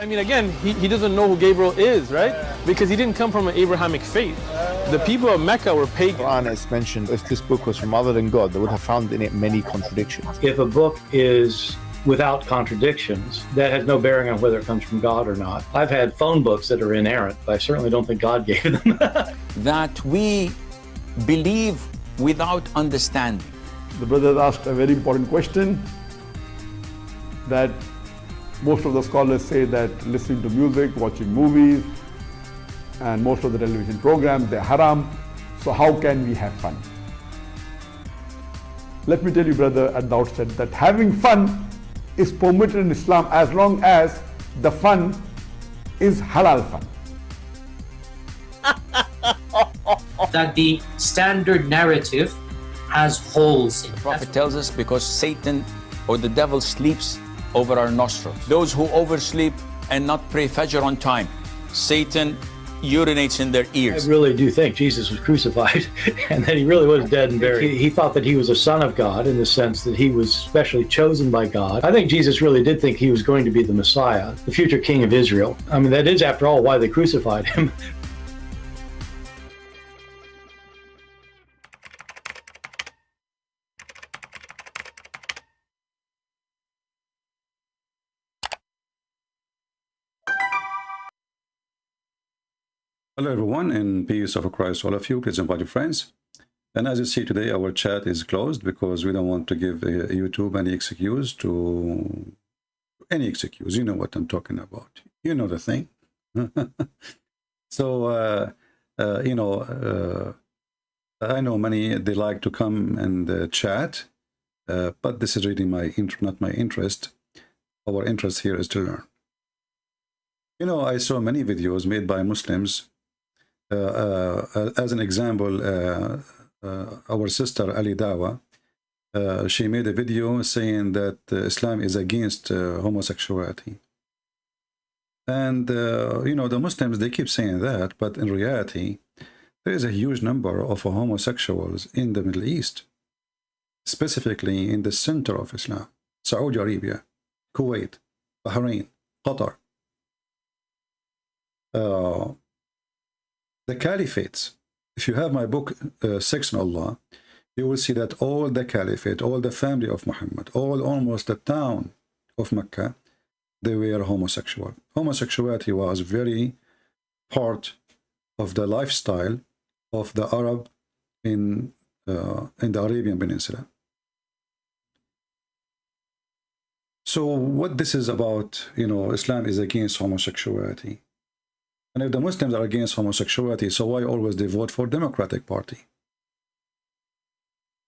I mean, again, he doesn't know who Gabriel is, right? Because he didn't come from an Abrahamic faith. The people of Mecca were pagan. The Quran has mentioned if this book was from other than God, they would have found in it many contradictions. If a book is without contradictions, that has no bearing on whether it comes from God or not. I've had phone books that are inerrant, but I certainly don't think God gave them. That we believe without understanding. The brother asked a very important question, that most of the scholars say that listening to music, watching movies, and most of the television programs, they're haram. So how can we have fun? Let me tell you, brother, at the outset that having fun is permitted in Islam as long as the fun is halal fun. That the standard narrative has holes in it. The Prophet tells us because Satan or the devil sleeps over our nostrils. Those who oversleep and not pray Fajr on time, Satan urinates in their ears. I really do think Jesus was crucified and that he really was dead and buried. He thought that he was a son of God in the sense that he was specially chosen by God. I think Jesus really did think he was going to be the Messiah, the future king of Israel. I mean, that is, after all, why they crucified him. Hello everyone, and peace of Christ all of you. Please invite your friends. And as you see today, our chat is closed because we don't want to give YouTube any excuse to any excuse. You know what I'm talking about. You know the thing. So, I know many, they like to come and chat, but this is really not my interest. Our interest here is to learn. You know, I saw many videos made by Muslims. As an example, our sister Ali Dawa, she made a video saying that Islam is against homosexuality. And, the Muslims, they keep saying that, but in reality, there is a huge number of homosexuals in the Middle East, specifically in the center of Islam, Saudi Arabia, Kuwait, Bahrain, Qatar. The caliphates, if you have my book, Sex in Allah, you will see that all the caliphate, all the family of Muhammad, almost the town of Mecca, they were homosexual. Homosexuality was very part of the lifestyle of the Arab in the Arabian Peninsula. So what this is about, Islam is against homosexuality. And if the Muslims are against homosexuality, so why always they vote for Democratic Party?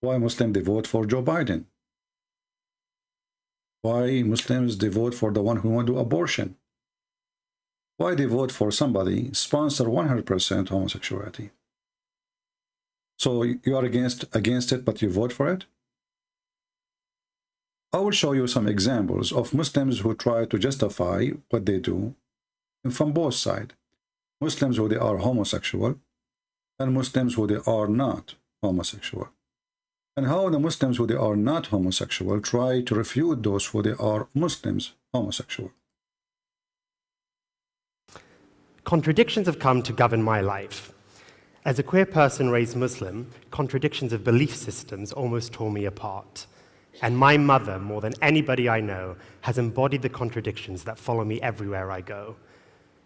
Why Muslims they vote for Joe Biden? Why Muslims they vote for the one who want to do abortion? Why they vote for somebody sponsor 100% homosexuality? So you are against it, but you vote for it? I will show you some examples of Muslims who try to justify what they do from both sides. Muslims who they are homosexual and Muslims who they are not homosexual. And how the Muslims who they are not homosexual try to refute those who they are Muslims homosexual. Contradictions have come to govern my life. As a queer person raised Muslim, contradictions of belief systems almost tore me apart. And my mother, more than anybody I know, has embodied the contradictions that follow me everywhere I go.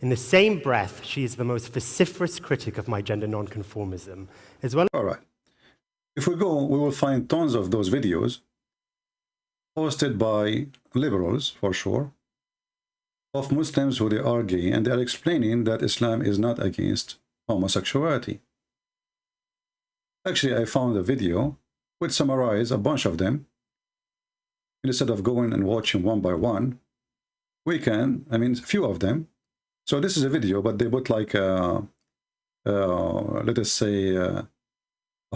In the same breath, she is the most vociferous critic of my gender nonconformism, as well. All right. If we go, we will find tons of those videos posted by liberals, for sure, of Muslims who they are gay, and they are explaining that Islam is not against homosexuality. Actually, I found a video which summarizes a bunch of them. Instead of going and watching one by one, we can, a few of them. So this is a video, but they put like let us say a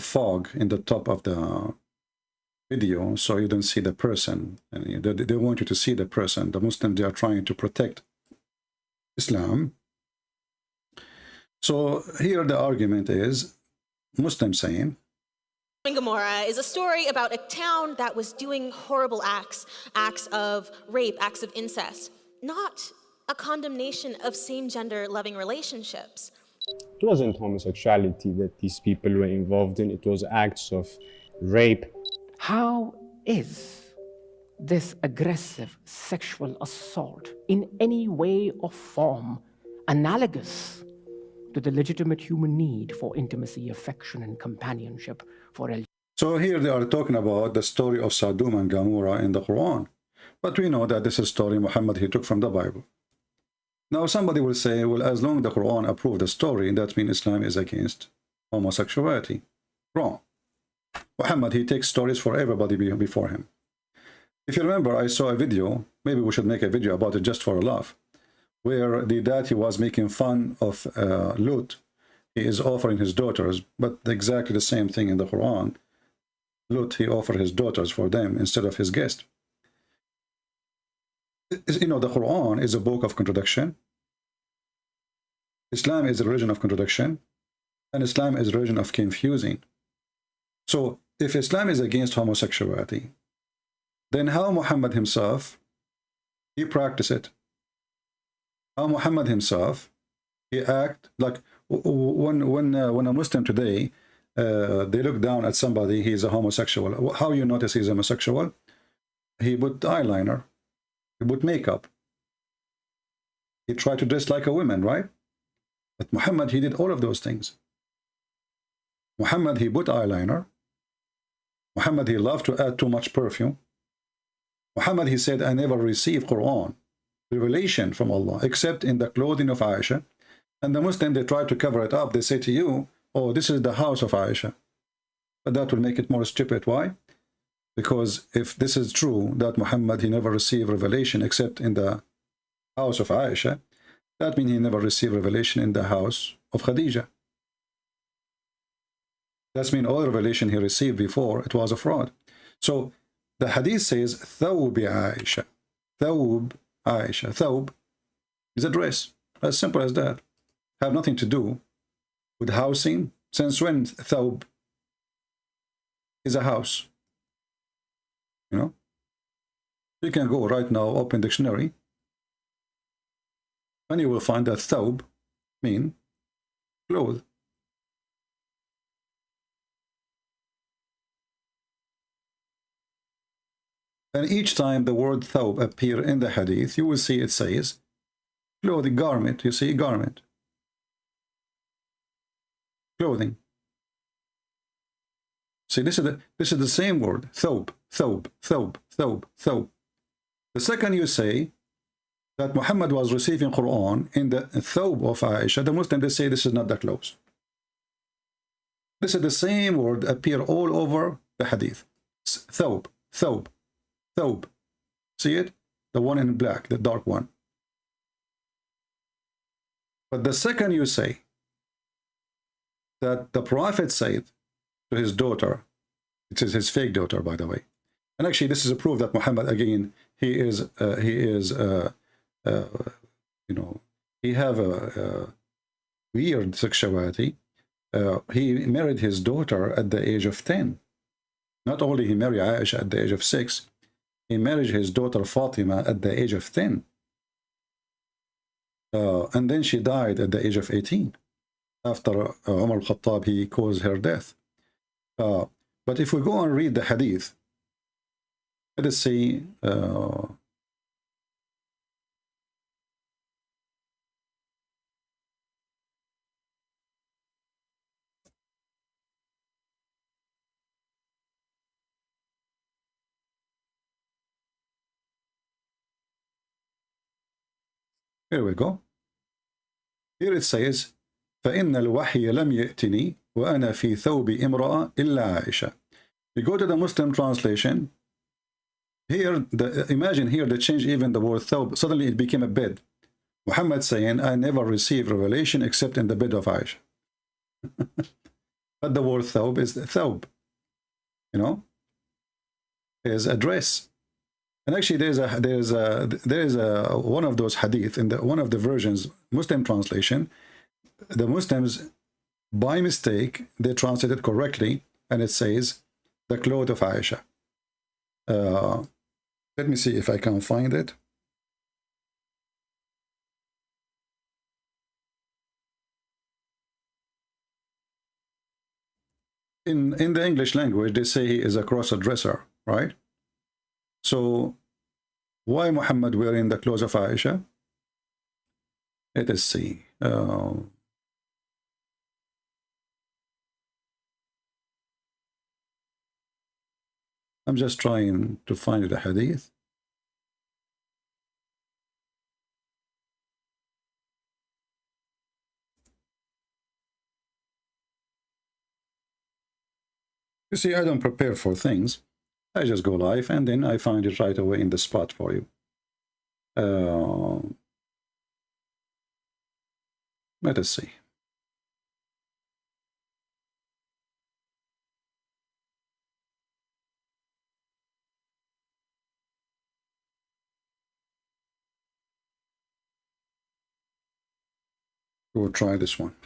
fog in the top of the video, so you don't see the person. And they want you to see the person. The Muslims, they are trying to protect Islam. So here the argument is Muslims saying, Gomorrah is a story about a town that was doing horrible acts of rape, acts of incest. Not a condemnation of same-gender loving relationships. It wasn't homosexuality that these people were involved in, it was acts of rape. How is this aggressive sexual assault in any way or form analogous to the legitimate human need for intimacy, affection, and companionship for So here they are talking about the story of Sodom and Gomorrah in the Quran. But we know that this is a story Muhammad he took from the Bible. Now somebody will say, well, as long as the Quran approved the story, that means Islam is against homosexuality. Wrong. Muhammad, he takes stories for everybody before him. If you remember, I saw a video, maybe we should make a video about it just for a laugh, where the daddy was making fun of Lut. He is offering his daughters, but exactly the same thing in the Quran. Lut, he offered his daughters for them instead of his guest. You know, the Quran is a book of contradiction. Islam is a religion of contradiction, and Islam is a religion of confusing. So if Islam is against homosexuality, then how Muhammad himself, he practiced it? How Muhammad himself, he act like when a Muslim today, they look down at somebody, he's a homosexual. How you notice he's a homosexual? He put eyeliner, he put makeup. He tried to dress like a woman, right? But Muhammad, he did all of those things. Muhammad, he put eyeliner. Muhammad, he loved to add too much perfume. Muhammad, he said, I never received Quran, revelation from Allah, except in the clothing of Aisha. And the Muslim, they try to cover it up. They say to you, oh, this is the house of Aisha. But that will make it more stupid. Why? Because if this is true, that Muhammad, he never received revelation except in the house of Aisha, that means he never received revelation in the house of Khadija. That means all revelation he received before, it was a fraud. So the hadith says, Thawb Aisha. Thawb Aisha. Thawb is a dress. As simple as that. Have nothing to do with housing. Since when Thawb is a house? You know? You can go right now, open dictionary, and you will find that Thawb mean clothes. And each time the word thawb appear in the hadith, you will see it says clothing, garment. You see garment, clothing. See, this is the same word, thawb, thawb, thawb, thawb, thawb. The second you say that Muhammad was receiving Quran in the thawb of Aisha, the Muslims, they say this is not the clothes. This is the same word appear all over the hadith. Thawb, thawb. Thawb. See it? The one in black, the dark one. But the second you say that the Prophet said to his daughter, it is his fake daughter, by the way. And actually, this is a proof that Muhammad, again, he is, you know, he have a weird sexuality. He married his daughter at the age of 10. Not only he married Aisha at the age of 6, he married his daughter Fatima at the age of 10. And then she died at the age of 18. After Umar al-Khattab, he caused her death. But if we go and read the hadith, let us see. Here we go. Here it says, فَإِنَّ الْوَحْيَ لَمْ يَأْتِنِي وَأَنَا فِي ثَوْبِ إِمْرَأَ إِلَّا عَائِشَةَ. You go to the Muslim translation. Here, imagine here they change even the word thawb. Suddenly it became a bed. Muhammad saying, I never received revelation except in the bed of Aisha. But the word thawb is thawb. You know, is a dress. And actually, there is one of those hadith in one of the versions, Muslim translation. The Muslims, by mistake, they translated correctly, and it says the cloth of Aisha. Let me see if I can find it. In the English language, they say he is a cross-dresser, right? So why Muhammad wearing the clothes of Aisha? Let us see. I'm just trying to find the hadith. You see, I don't prepare for things. I just go live and then I find it right away in the spot for you. Let us see. We'll try this one.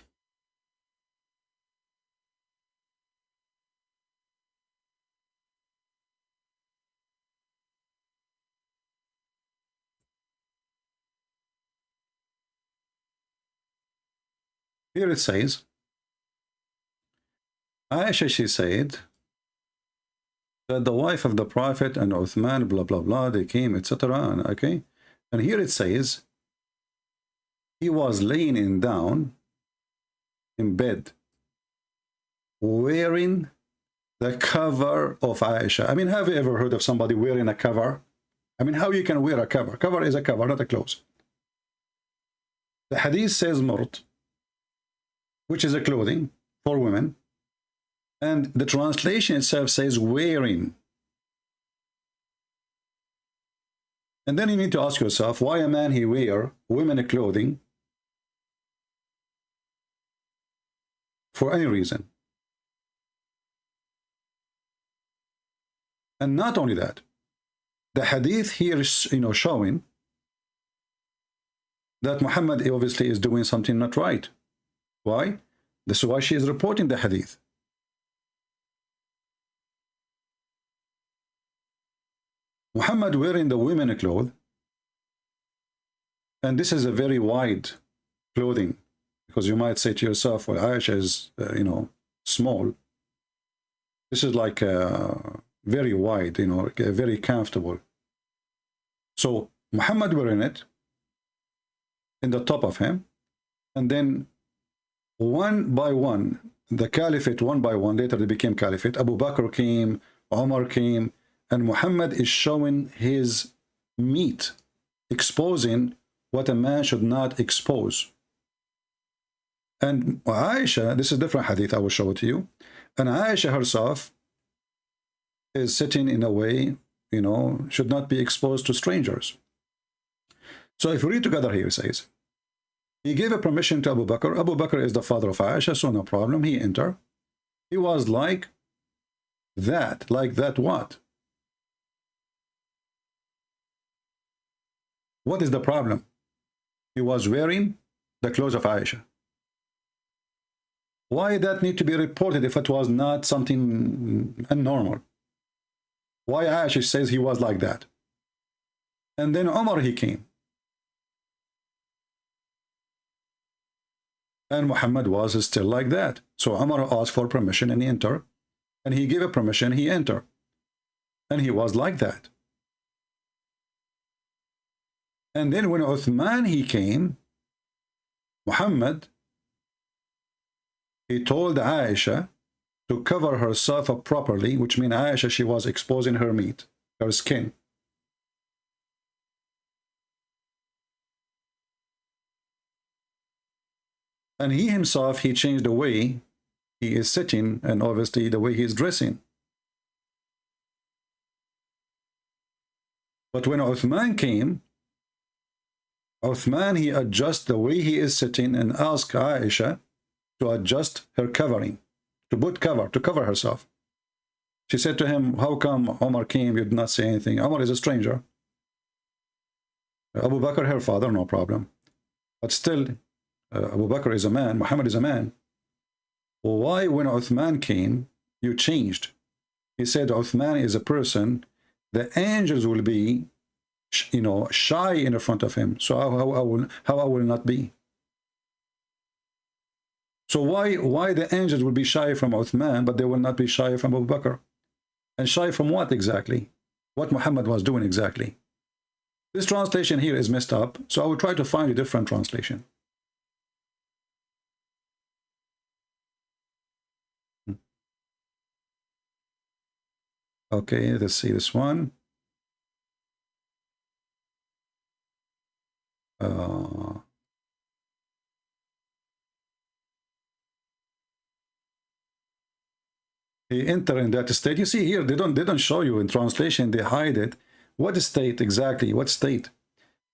Here it says, Aisha, she said that the wife of the Prophet and Uthman, blah, blah, blah, they came, etc. And okay. And here it says, he was laying down in bed, wearing the cover of Aisha. I mean, have you ever heard of somebody wearing a cover? I mean, how you can wear a cover? Cover is a cover, not a clothes. The hadith says murt, which is a clothing for women, and the translation itself says wearing. And then you need to ask yourself, why a man he wear women clothing for any reason? And not only that, the hadith here is, you know, showing that Muhammad obviously is doing something not right. Why? This is why she is reporting the hadith. Muhammad wearing the women clothes, and this is a very wide clothing, because you might say to yourself, well, Aisha is, you know, small. This is like very wide, you know, very comfortable. So Muhammad wearing it in the top of him, and then one by one, the caliphate, one by one, later they became caliphate. Abu Bakr came, Umar came, and Muhammad is showing his meat, exposing what a man should not expose. And Aisha, this is a different hadith, I will show it to you. And Aisha herself is sitting in a way, you know, should not be exposed to strangers. So if we read together here, it says, he gave a permission to Abu Bakr. Abu Bakr is the father of Aisha, so no problem. He entered. He was like that what? What is the problem? He was wearing the clothes of Aisha. Why that need to be reported if it was not something abnormal? Why Aisha says he was like that? And then Umar, he came. And Muhammad was still like that. So Umar asked for permission and he entered. And he gave a permission, he entered. And he was like that. And then when Uthman, he came, Muhammad, he told Aisha to cover herself up properly, which means Aisha, she was exposing her meat, her skin. And he himself, he changed the way he is sitting and obviously the way he is dressing. But when Uthman came, Uthman, he adjusted the way he is sitting and asked Aisha to adjust her covering, to put cover, to cover herself. She said to him, how come Omar came, you did not say anything? Omar is a stranger. Abu Bakr, her father, no problem. But still, Abu Bakr is a man, Muhammad is a man. Why when Uthman came, you changed? He said Uthman is a person, the angels will be, you know, shy in the front of him. So how I will not be? So why the angels will be shy from Uthman, but they will not be shy from Abu Bakr? And shy from what exactly? What Muhammad was doing exactly? This translation here is messed up, so I will try to find a different translation. Okay, let's see this one. He entered in that state. You see here, they don't show you in translation, they hide it. What state exactly? What state?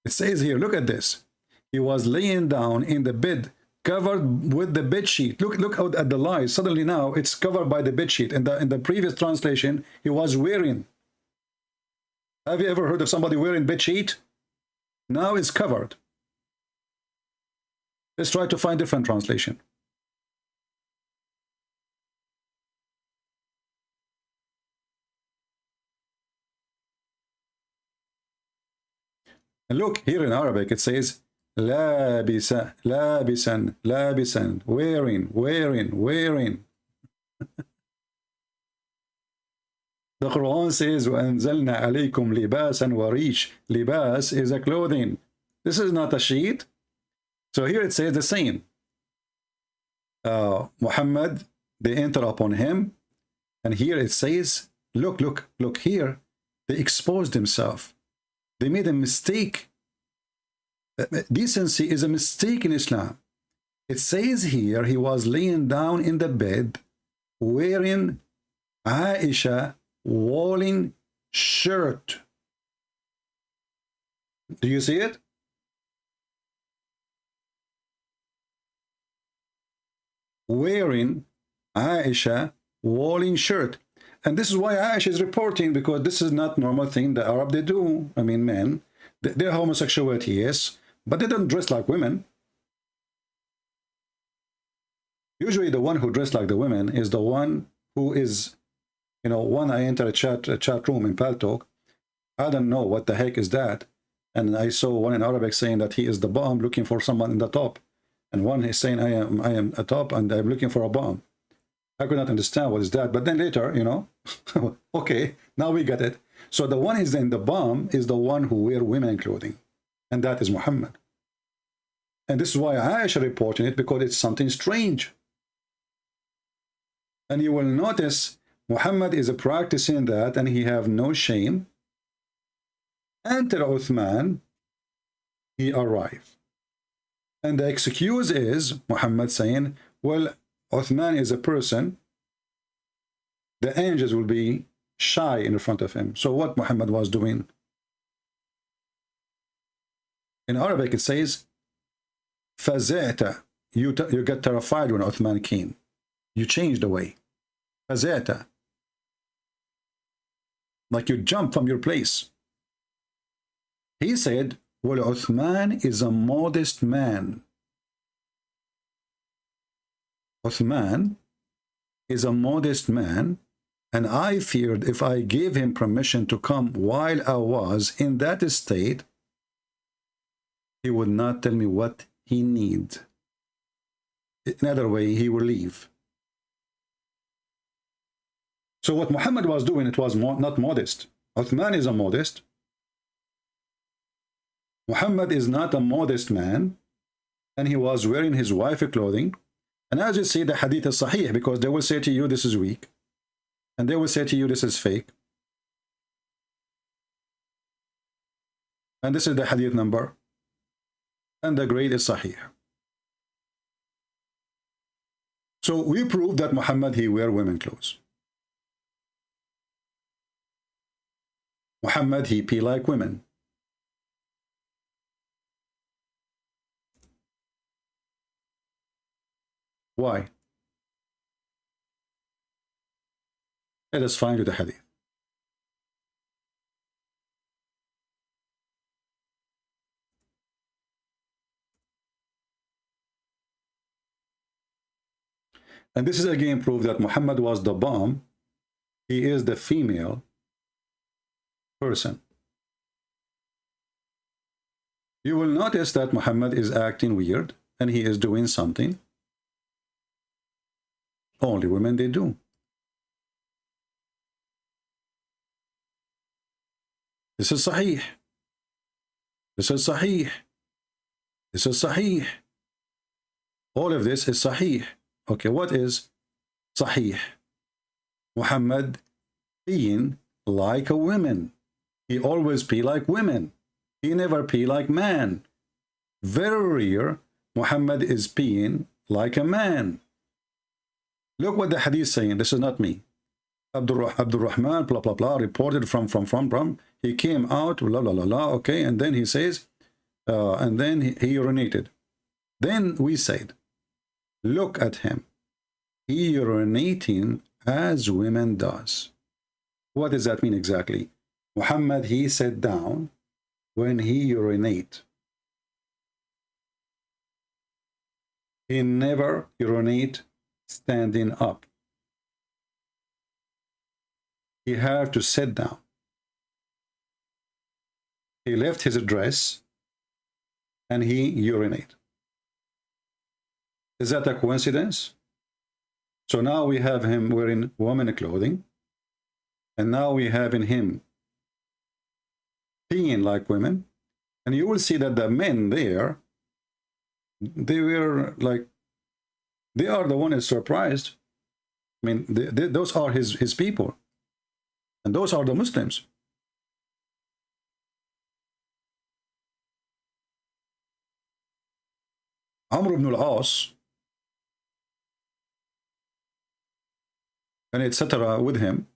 It says here, look at this. He was laying down in the bed, covered with the bed sheet. Look out at the lies. Suddenly now it's covered by the bed sheet. In the previous translation, he was wearing. Have you ever heard of somebody wearing bed sheet? Now it's covered. Let's try to find different translation. And look, here in Arabic it says labisa, labisan, labisan, wearing. The Quran says وَأَنزَلْنَا عَلَيْكُمْ لِبَاسًا وَرِيشًا. Libas is a clothing. This is not a sheet. So here it says the same. Muhammad, they enter upon him, and here it says, look here, they exposed themselves. They made a mistake. Decency is a mistake in Islam. It says here he was laying down in the bed wearing Aisha woolen shirt. Do you see it? Wearing Aisha woolen shirt. And this is why Aisha is reporting, because this is not normal thing the Arab they do. I mean, men, their homosexuality, yes, but they don't dress like women. Usually the one who dress like the women is the one who is, you know, when I enter a chat room in Paltalk, I don't know what the heck is that. And I saw one in Arabic saying that he is the bomb looking for someone in the top. And one is saying I am a top and I'm looking for a bomb. I could not understand what is that, but then later, you know, okay, now we get it. So the one is in the bomb is the one who wear women clothing, and that is Muhammad. And this is why Aisha reporting it, because it's something strange. And you will notice Muhammad is practicing that, and he have no shame. Enter Uthman, he arrived. And the excuse is Muhammad saying, well, Uthman is a person, the angels will be shy in front of him. So what Muhammad was doing? In Arabic it says, فَزَعْتَ, you get terrified when Uthman came. You changed the way. فَزَعْتَ, like you jump from your place. He said, well, Uthman is a modest man. Uthman is a modest man, and I feared if I gave him permission to come while I was in that state, he would not tell me what he needs. Another way, he will leave. So what Muhammad was doing, it was not modest. Uthman is a modest. Muhammad is not a modest man, and he was wearing his wife's clothing. And as you see, the hadith is sahih, because they will say to you, this is weak. And they will say to you, this is fake. And this is the hadith number. And the grade is sahih. So we prove that Muhammad, he wear women clothes. Muhammad, he pee like women. Why? Let us find the hadith. And this is again proof that Muhammad was the bomb. He is the female person. You will notice that Muhammad is acting weird and he is doing something. Only women they do. This is Sahih. This is Sahih. This is Sahih. All of this is Sahih. Okay, what is Sahih? Muhammad being like a woman. He always be like women. He never be like man. Very rare Muhammad is being like a man. Look what the hadith is saying. This is not me. Abdul Rahman, blah, blah, blah, reported from. He came out, blah, blah, blah, blah, okay, and then he says, and then he urinated. Then we said, look at him. He urinating as women does. What does that mean exactly? Muhammad, he sat down when he urinate. He never urinate standing up. He have to sit down. He left his dress and he urinate. Is that a coincidence? So now we have him wearing woman clothing, and now we have in him being like women, and you will see that the men there, they were like, they are the one is surprised. I mean, those are his people, and those are the Muslims. Amr ibn al-As and etc. with him,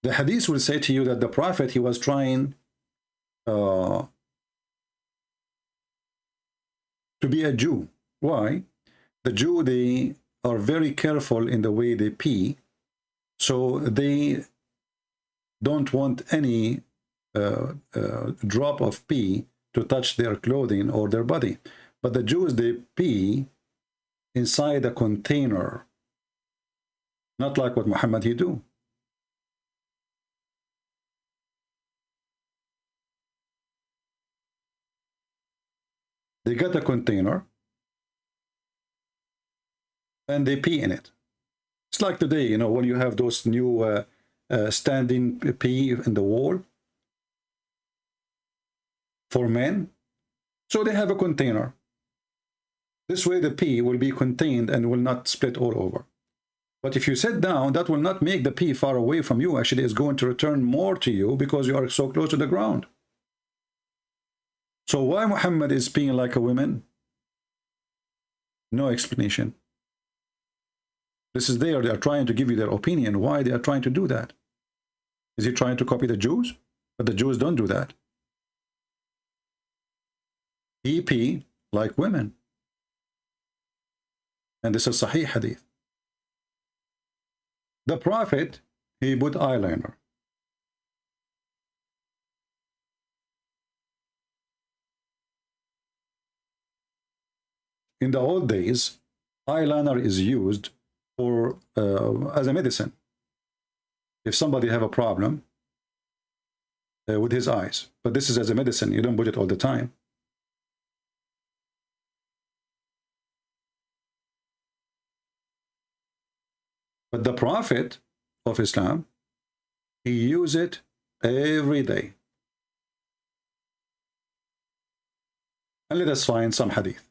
the hadith will say to you that the Prophet, he was trying to be a Jew. Why? The Jew, they are very careful in the way they pee, so they don't want any drop of pee to touch their clothing or their body. But the Jews, they pee inside a container, not like what Muhammad he do. They get a container and they pee in it. It's like today, you know, when you have those new standing pee in the wall for men. So they have a container. This way the pee will be contained and will not split all over. But if you sit down, that will not make the pee far away from you. Actually, it's going to return more to you because you are so close to the ground. So why Muhammad is peeing like a woman? No explanation. This is there. They are trying to give you their opinion. Why they are trying to do that? Is he trying to copy the Jews? But the Jews don't do that. He pee like women. And this is Sahih Hadith. The Prophet, he put eyeliner. In the old days, eyeliner is used for as a medicine. If somebody have a problem with his eyes, but this is as a medicine. You don't put it all the time. But the Prophet of Islam, he used it every day. And let us find some hadith.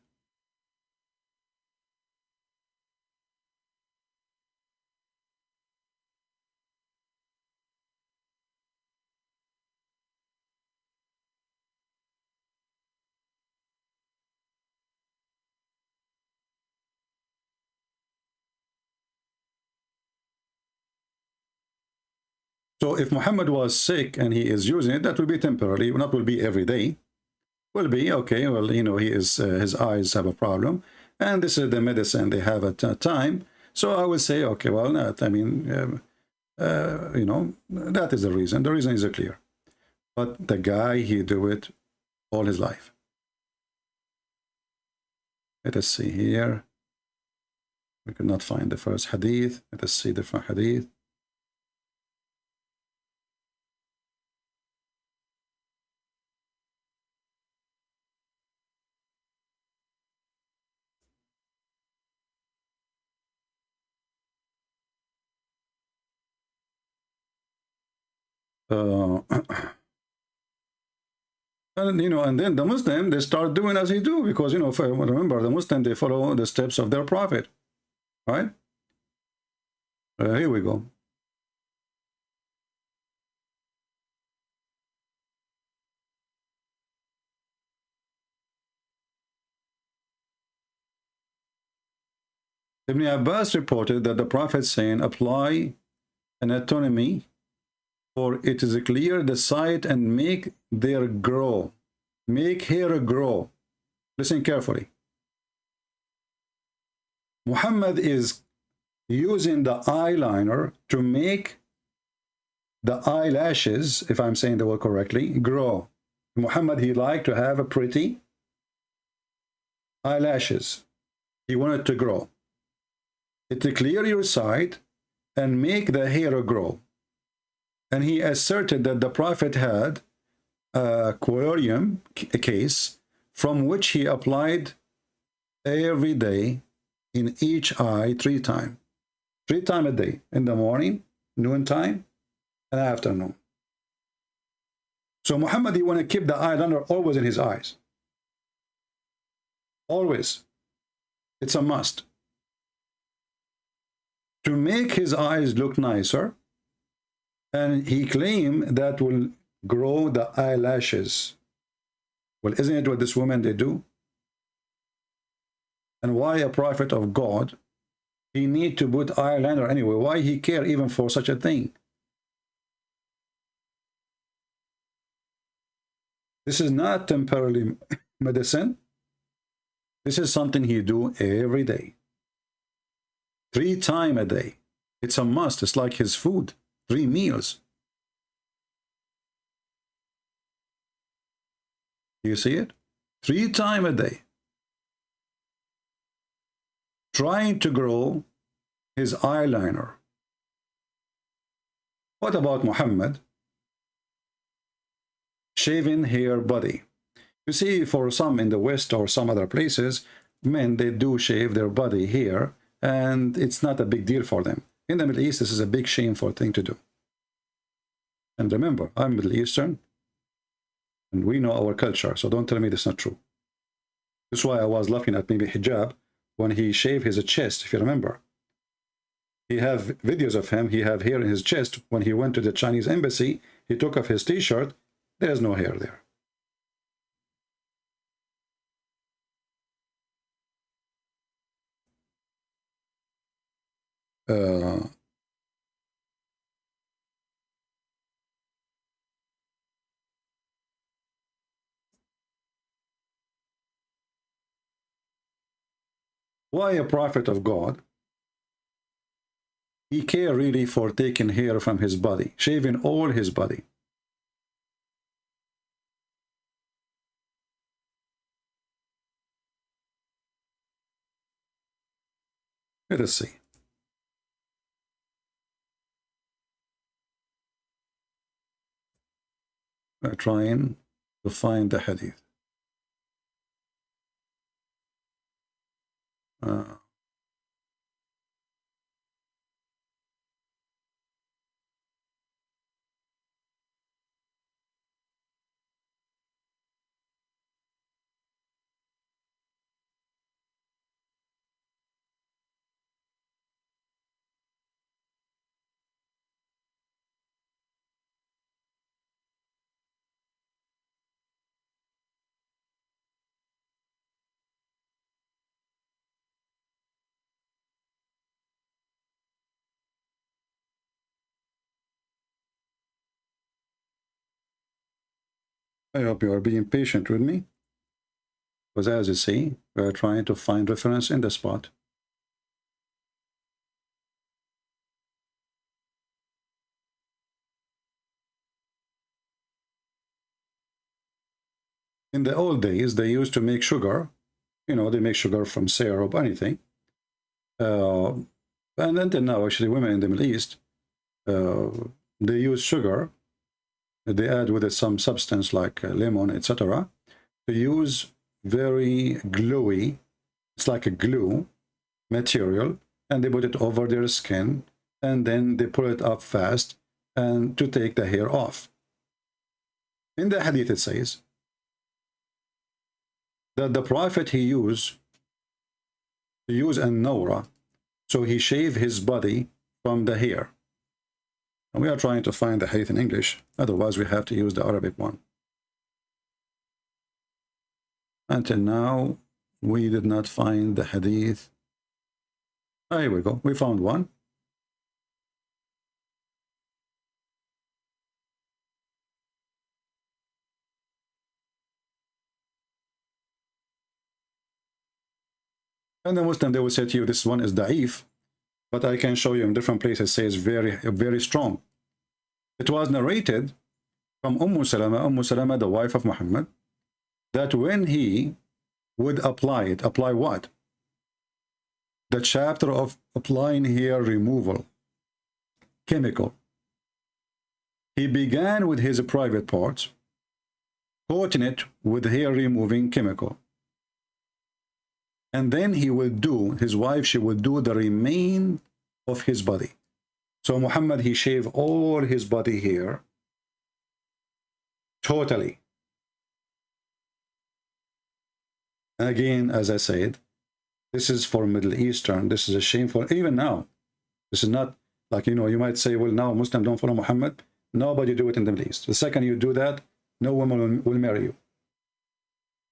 So if Muhammad was sick and he is using it, that will be temporary, not will be every day. Will be, okay, well, you know, he is his eyes have a problem, and this is the medicine they have at a time. So I will say, okay, well, not, I mean, you know, that is the reason. The reason is clear. But the guy, he do it all his life. Let us see here. We could not find the first hadith. Let us see different hadith. And you know, and then the Muslim, they start doing as he do, because you know, remember the Muslim, they follow the steps of their prophet, right? Here we go. Ibn Abbas reported that the prophet saying, apply an autonomy, for it is clear the sight and make their grow. Make hair grow. Listen carefully. Muhammad is using the eyeliner to make the eyelashes, if I'm saying the word correctly, grow. Muhammad, he liked to have a pretty eyelashes. He wanted to grow. It to clear your sight and make the hair grow. And he asserted that the prophet had a aquarium case from which he applied every day in each eye 3 times. 3 times a day, in the morning, noontime, and afternoon. So Muhammad, he want to keep the eyeliner always in his eyes. Always. It's a must. To make his eyes look nicer, and he claimed that will grow the eyelashes. Well, isn't it what this woman they do? And why a prophet of God, he need to put eyeliner anyway? Why he care even for such a thing? This is not temporary medicine. This is something he do every day. 3 times a day. It's a must. It's like his food. 3 meals. You see it? 3 times a day. Trying to grow his eyeliner. What about Muhammad? Shaving hair body. You see, for some in the West or some other places, men, they do shave their body hair, and it's not a big deal for them. In the Middle East, this is a big shameful thing to do. And remember, I'm Middle Eastern, and we know our culture, so don't tell me that's not true. That's why I was laughing at maybe hijab when he shaved his chest, if you remember. He have videos of him, he have hair in his chest. When he went to the Chinese embassy, he took off his t-shirt, there's no hair there. Why a prophet of God? He care really for taking hair from his body, shaving all his body. Let us see. We're trying to find the hadith. I hope you are being patient with me, because as you see, we are trying to find reference in the spot. In the old days, they used to make sugar. You know, they make sugar from syrup, anything. And until now, actually, women in the Middle East, they use sugar. They add with it some substance like lemon, etc. They use very gluey, it's like a glue material, and they put it over their skin, and then they pull it up fast, and to take the hair off. In the hadith it says that the Prophet he used an nawra, so he shaved his body from the hair. And we are trying to find the hadith in English, otherwise we have to use the Arabic one. Until now we did not find the hadith. Here we go, we found one. And the Muslim, they will say to you, this one is da'if, but I can show you in different places, says very strong. It was narrated from Salama, the wife of Muhammad, that when he would apply it, apply what? The chapter of applying hair removal, chemical. He began with his private parts, coating it with hair removing chemical. And then he will do, his wife, she will do the remain of his body. So Muhammad, he shaved all his body hair, totally. Again, as I said, this is for Middle Eastern, this is a shameful, even now. This is not like, you know, you might say, well, now Muslims don't follow Muhammad. Nobody do it in the Middle East. The second you do that, no woman will marry you.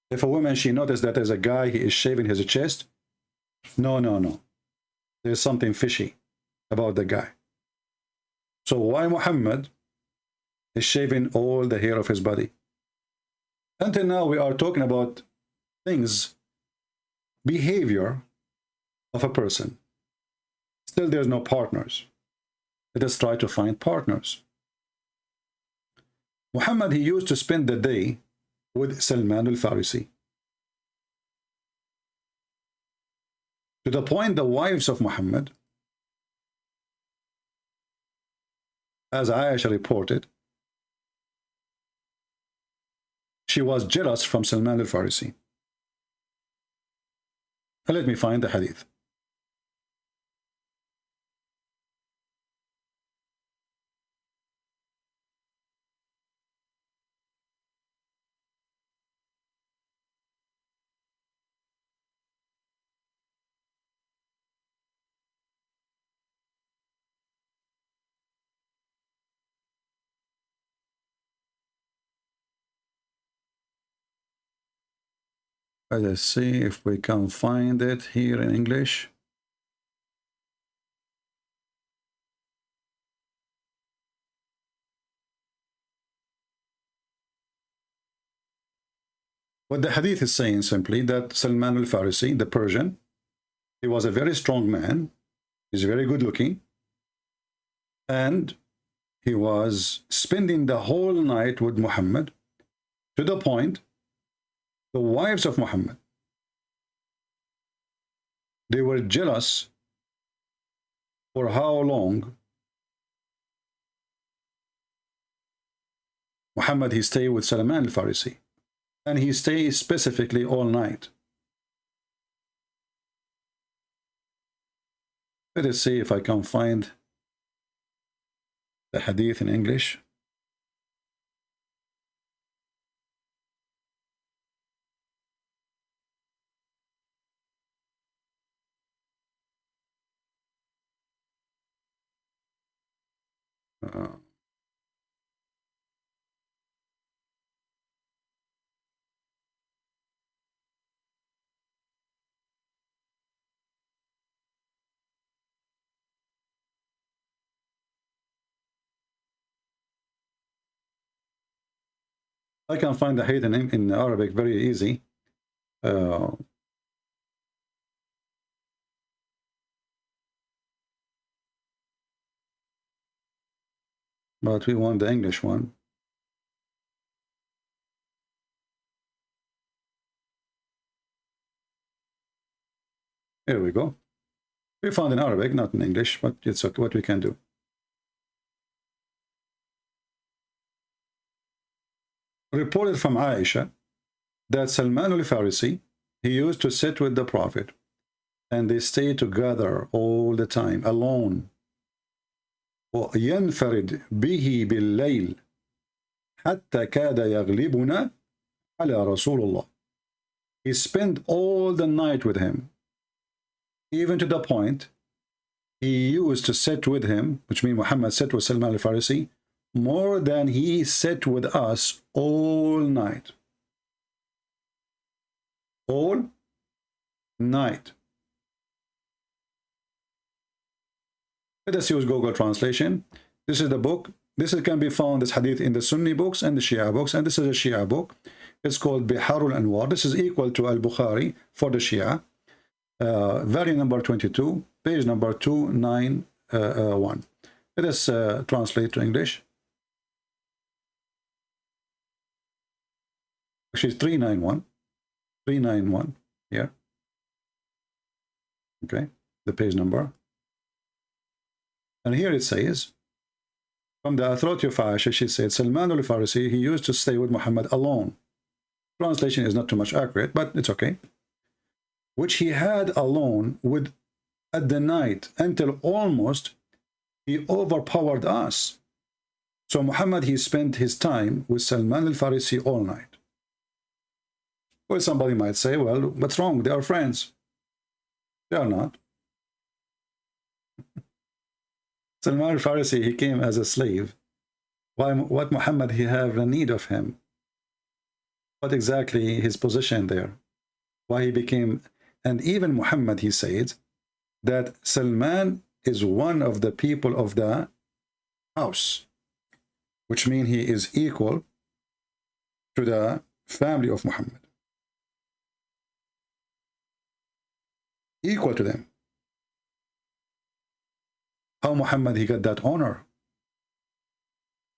If a woman, she noticed that there's a guy, he is shaving his chest, no. There's something fishy about the guy. So why Muhammad is shaving all the hair of his body? Until now, we are talking about things, behavior of a person. Still, there's no partners. Let us try to find partners. Muhammad, he used to spend the day with Salman al-Farisi. To the point the wives of Muhammad, as Aisha reported, she was jealous from Salman al-Farisi. Let me find the hadith. Let's see if we can find it here in English. What the hadith is saying simply that Salman al-Farisi, the Persian, he was a very strong man, he's very good looking, and he was spending the whole night with Muhammad, to the point the wives of Muhammad, they were jealous for how long Muhammad, he stayed with Salman al-Farisi, and he stayed specifically all night. Let us see if I can find the hadith in English. I can find the hadith in Arabic very easy. But we want the English one. Here we go. We found in Arabic, not in English, but it's okay, what we can do. Reported from Aisha that Salman al-Farisi, he used to sit with the Prophet, and they stayed together all the time, alone. وينفرد به بالليل حتى كاد يغلبنا على رسول الله. He spent all the night with him, even to the point he used to sit with him, which means Muhammad sat with Salman al-Farisi more than he sat with us all night. All night. Let us use Google Translation. This is the book. This can be found, this hadith, in the Sunni books and the Shia books, and this is a Shia book. It's called Biharul Anwar. This is equal to Al-Bukhari for the Shia. Volume number 22, page number 291. Let us translate to English. Actually, 391. 391 here. Okay, the page number. And here it says, from the authority of Aisha, she said, Salman al-Farisi, he used to stay with Muhammad alone. Translation is not too much accurate, but it's okay. Which he had alone with at the night until almost he overpowered us. So Muhammad, he spent his time with Salman al-Farisi all night. Well, somebody might say, well, what's wrong? They are friends. They are not. Salman al-Farisi, he came as a slave. Why? What Muhammad he have a need of him? What exactly his position there? Why he became? And even Muhammad, he said that Salman is one of the people of the house, which means he is equal to the family of Muhammad. Equal to them. How Muhammad he got that honor?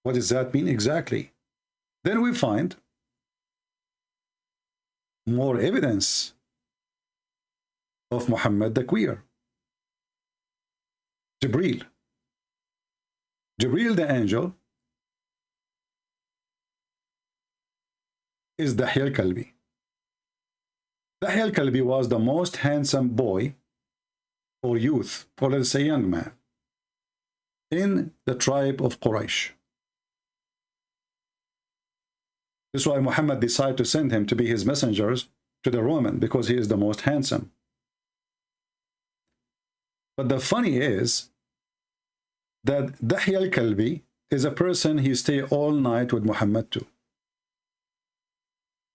What does that mean exactly? Then we find more evidence of Muhammad the queer. Jibreel. Jibreel the angel is Dahya al-Kalbi. Dahya al-Kalbi was the most handsome boy or youth, or let's say young man, in the tribe of Quraysh. This is why Muhammad decided to send him to be his messengers to the Roman, because he is the most handsome. But the funny is that Dahya al-Kalbi is a person he stay all night with Muhammad too.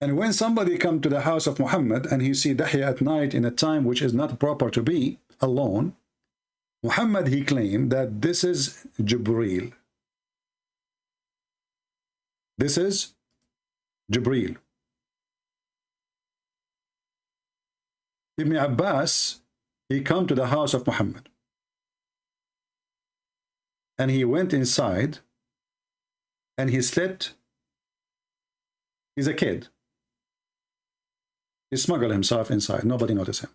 And when somebody come to the house of Muhammad and he see Dahya at night in a time which is not proper to be alone, Muhammad he claimed that this is Jibreel. This is Jibreel. Ibn Abbas, he come to the house of Muhammad. And he went inside and he slept. He's a kid. He smuggled himself inside. Nobody noticed him.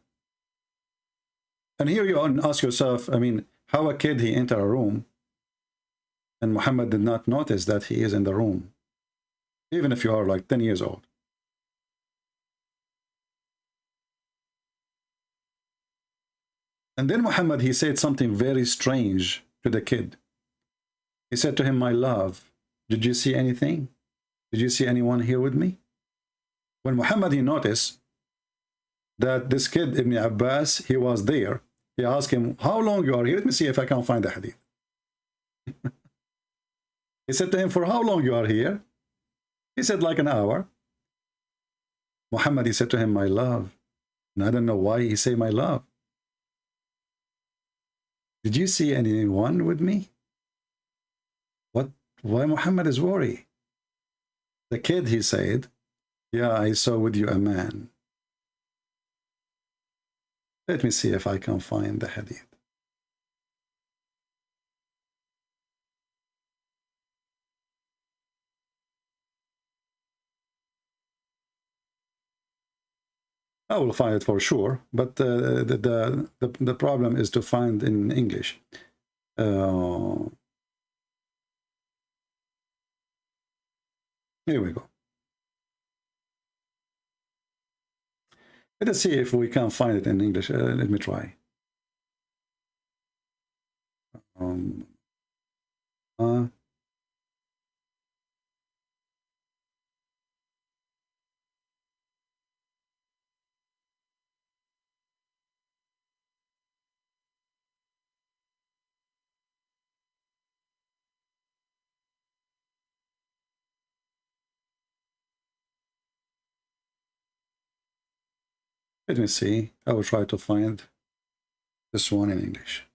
And here you ask yourself, I mean, how a kid he enter a room and Muhammad did not notice that he is in the room, even if you are like 10 years old. And then Muhammad, he said something very strange to the kid. He said to him, my love, did you see anything? Did you see anyone here with me? When Muhammad, he noticed that this kid, Ibn Abbas, he was there, he asked him, how long you are here? Let me see if I can find the hadith. He said to him, for how long you are here? He said, like an hour. Muhammad, he said to him, my love. And I don't know why he say my love. Did you see anyone with me? What? Why Muhammad is worried? The kid, he said, yeah, I saw with you a man. Let me see if I can find the hadith. I will find it for sure, but the problem is to find in English. Here we go. Let us see if we can find it in English. Let me try. Let me see. I will try to find this one in English.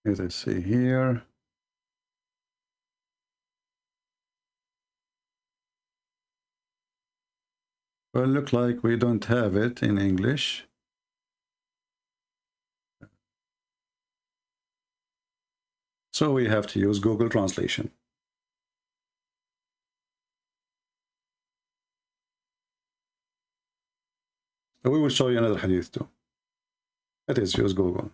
Let us see here. Well, look like we don't have it in English. So we have to use Google Translation. We will show you another hadith too. That is, use Google.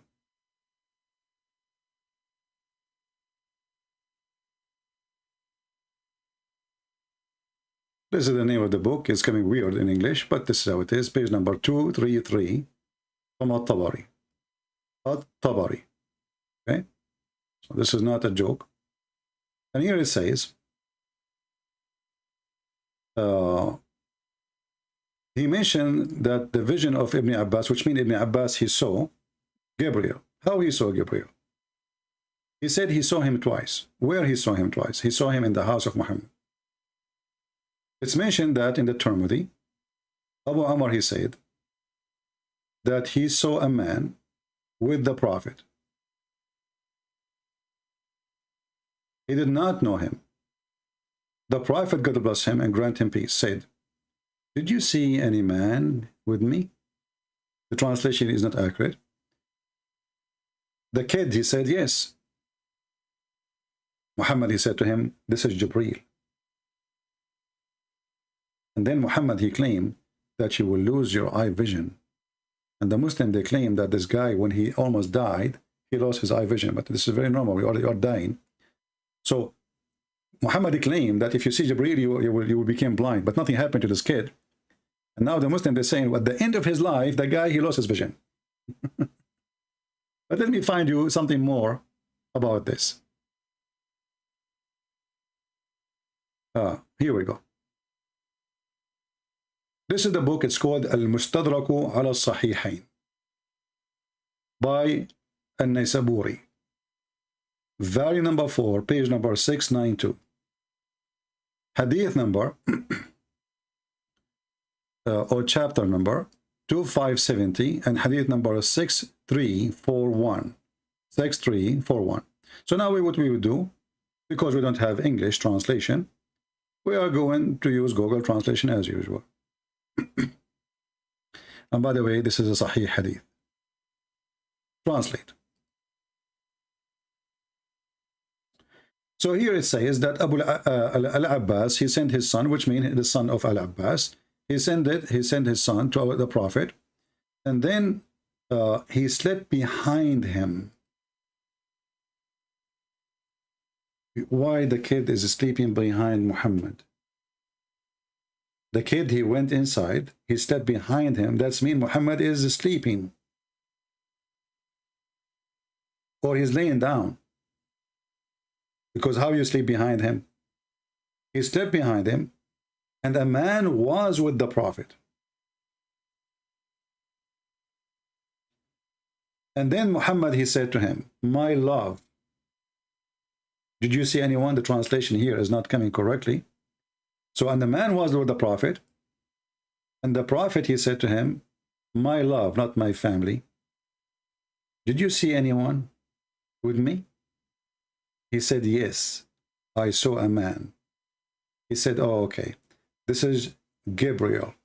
This is the name of the book. It's coming weird in English, but this is how it is. Page number 233 from At-Tabari. At-Tabari. Okay? So this is not a joke. And here it says, he mentioned that the vision of Ibn Abbas, which means Ibn Abbas, he saw Gabriel. How he saw Gabriel? He said he saw him twice. Where he saw him twice? He saw him in the house of Muhammad. It's mentioned that in the Tirmidhi, Abu Amr, he said that he saw a man with the Prophet. He did not know him. The Prophet, God bless him and grant him peace, said, "Did you see any man with me?" The translation is not accurate. The kid, he said, yes. Muhammad, he said to him, "This is Jibreel." And then Muhammad, he claimed that you will lose your eye vision. And the Muslim, they claim that this guy, when he almost died, he lost his eye vision. But this is very normal. We are dying. So Muhammad claimed that if you see Jibreel, you will become blind. But nothing happened to this kid. And now the Muslim, they're saying, at the end of his life, the guy, he lost his vision. But let me find you something more about this. Here we go. This is the book. It's called Al-Mustadraku ala Sahihain by An-Naysaburi. Volume number 4, page number 692. Hadith number or chapter number 2570 and hadith number 6341. 6341. So now what we would do, because we don't have English translation, we are going to use Google Translation as usual. And by the way, this is a Sahih hadith. Translate. So here it says that Abu al-Abbas, he sent his son, which means the son of al-Abbas. He sent his son to the Prophet, and then he slept behind him. Why the kid is sleeping behind Muhammad? The kid, he went inside, he slept behind him. That's mean Muhammad is sleeping. Or he's laying down. Because how you sleep behind him? He slept behind him, and a man was with the Prophet. And then Muhammad, he said to him, "My love." Did you see anyone? The translation here is not coming correctly. So, and the man was with the Prophet, and the Prophet, he said to him, "My love, not my family. Did you see anyone with me?" He said, "Yes, I saw a man." He said, "Oh, okay. This is Gabriel."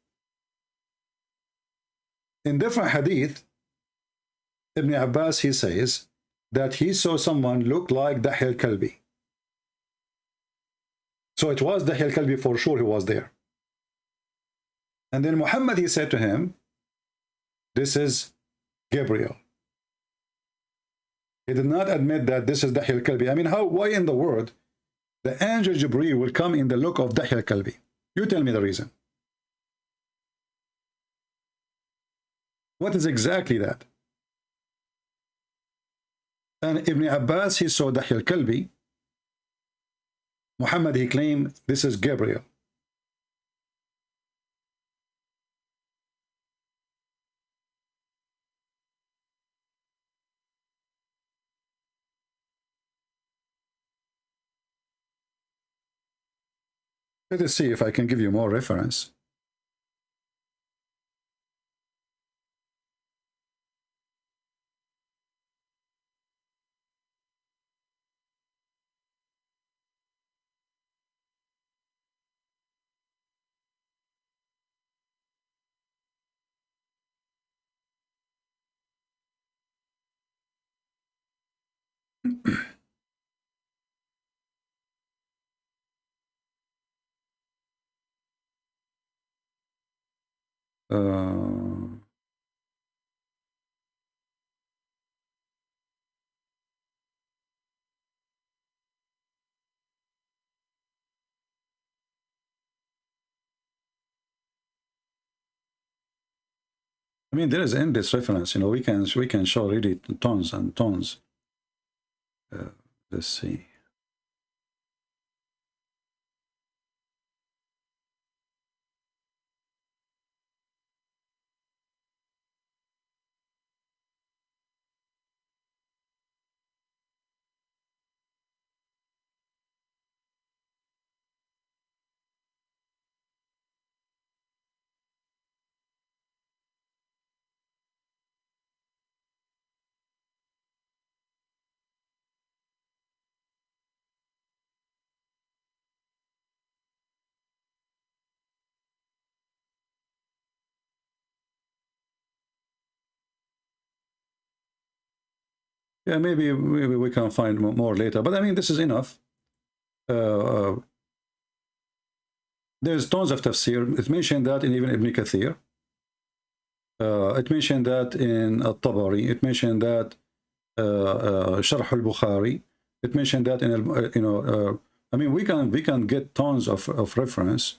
In different hadith, Ibn Abbas, he says that he saw someone look like Dahya al-Kalbi. So it was Dahya al-Kalbi for sure who was there. And then Muhammad, he said to him, this is Gabriel. He did not admit that this is Dahya al-Kalbi. I mean, why in the world the angel Jibreel will come in the look of Dahya al-Kalbi? You tell me the reason. What is exactly that? And Ibn Abbas, he saw Dahya al-Kalbi. Muhammad, he claimed this is Gabriel. Let us see if I can give you more reference. I mean, there is endless reference. You know, we can show really tons and tons. Let's see. Yeah, maybe we can find more later. But I mean, this is enough. There's tons of tafsir. It mentioned that in even Ibn Kathir. It mentioned that in At-Tabari. It mentioned that Sharh al-Bukhari. It mentioned that in I mean, we can get tons of reference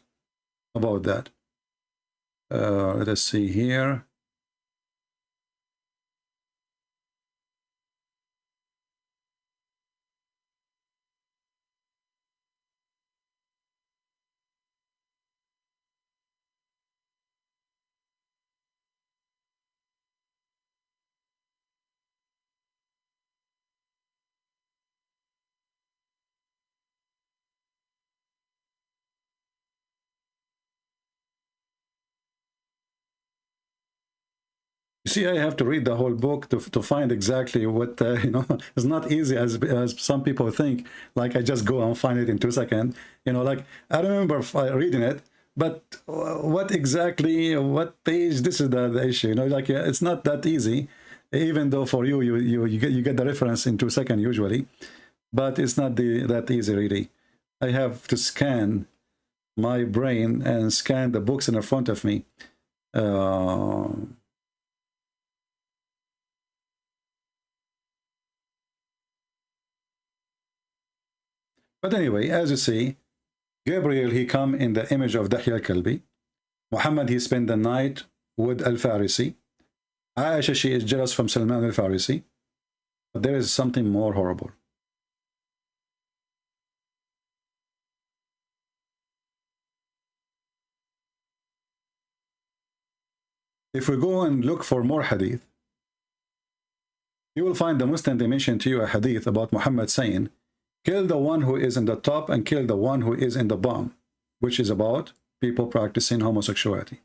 about that. Let us see here. See, I have to read the whole book to find exactly what, it's not easy as some people think, like I just go and find it in 2 seconds. Like I remember reading it, but what exactly, what page, this is the issue, like it's not that easy, even though for you get the reference in 2 seconds usually, but it's not that easy really. I have to scan my brain and scan the books in front of me. But anyway, as you see, Gabriel, he come in the image of Dahya al-Kalbi. Muhammad, he spent the night with Al-Farisi. Aisha, she is jealous from Salman al-Farisi. But there is something more horrible. If we go and look for more hadith, you will find the Muslim, they mention to you a hadith about Muhammad saying, kill the one who is in the top and kill the one who is in the bottom, which is about people practicing homosexuality.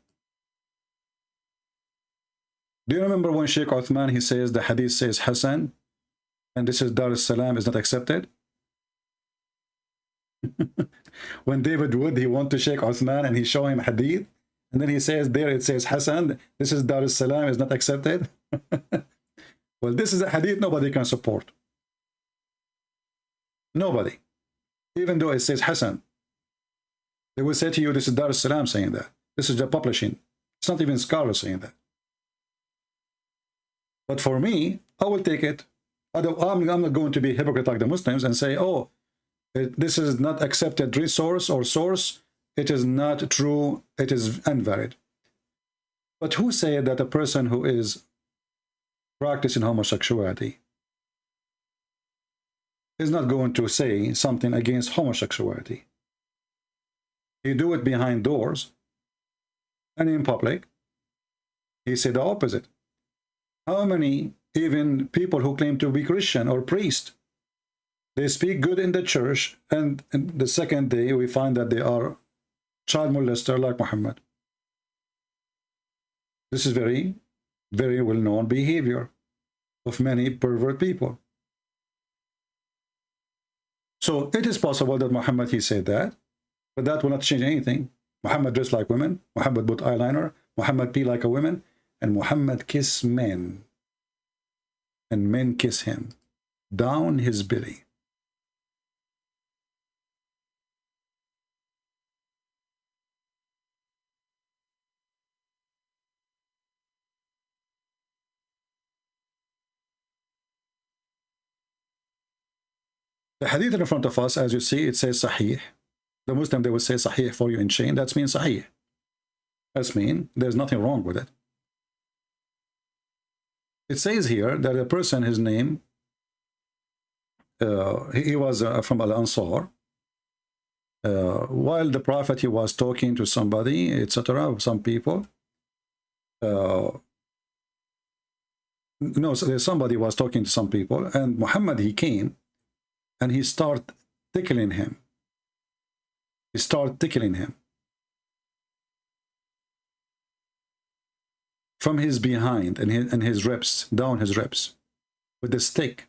Do you remember when Sheikh Uthman, he says the hadith says Hassan, and this is Dar es-Salam is not accepted? When David Wood, he went to Sheikh Uthman and he showed him hadith, and then he says there it says Hassan, this is Dar es-Salam is not accepted. Well, this is a hadith nobody can support. Nobody, even though it says Hassan. They will say to you, this is Dar es Salaam saying that. This is the publishing. It's not even scholars saying that. But for me, I will take it. I'm not going to be hypocrite like the Muslims and say, oh, this is not accepted resource or source. It is not true. It is invalid. But who said that a person who is practicing homosexuality is not going to say something against homosexuality? He do it behind doors and in public. He said the opposite. How many even people who claim to be Christian or priest, they speak good in the church, and the second day we find that they are child molester like Muhammad. This is very, very well-known behavior of many pervert people. So it is possible that Muhammad, he said that, but that will not change anything. Muhammad dressed like women, Muhammad put eyeliner, Muhammad pee like a woman, and Muhammad kiss men. And men kiss him down his belly. The hadith in front of us, as you see, it says Sahih. The Muslim, they will say Sahih for you in chain. That means Sahih. That means there's nothing wrong with it. It says here that a person, his name, he was from Al-Ansar. While the Prophet, he was talking to somebody, etc., some people. No, so somebody was talking to some people, and Muhammad, he came, and he started tickling him. He started tickling him from his behind and his ribs, down his ribs, with a stick.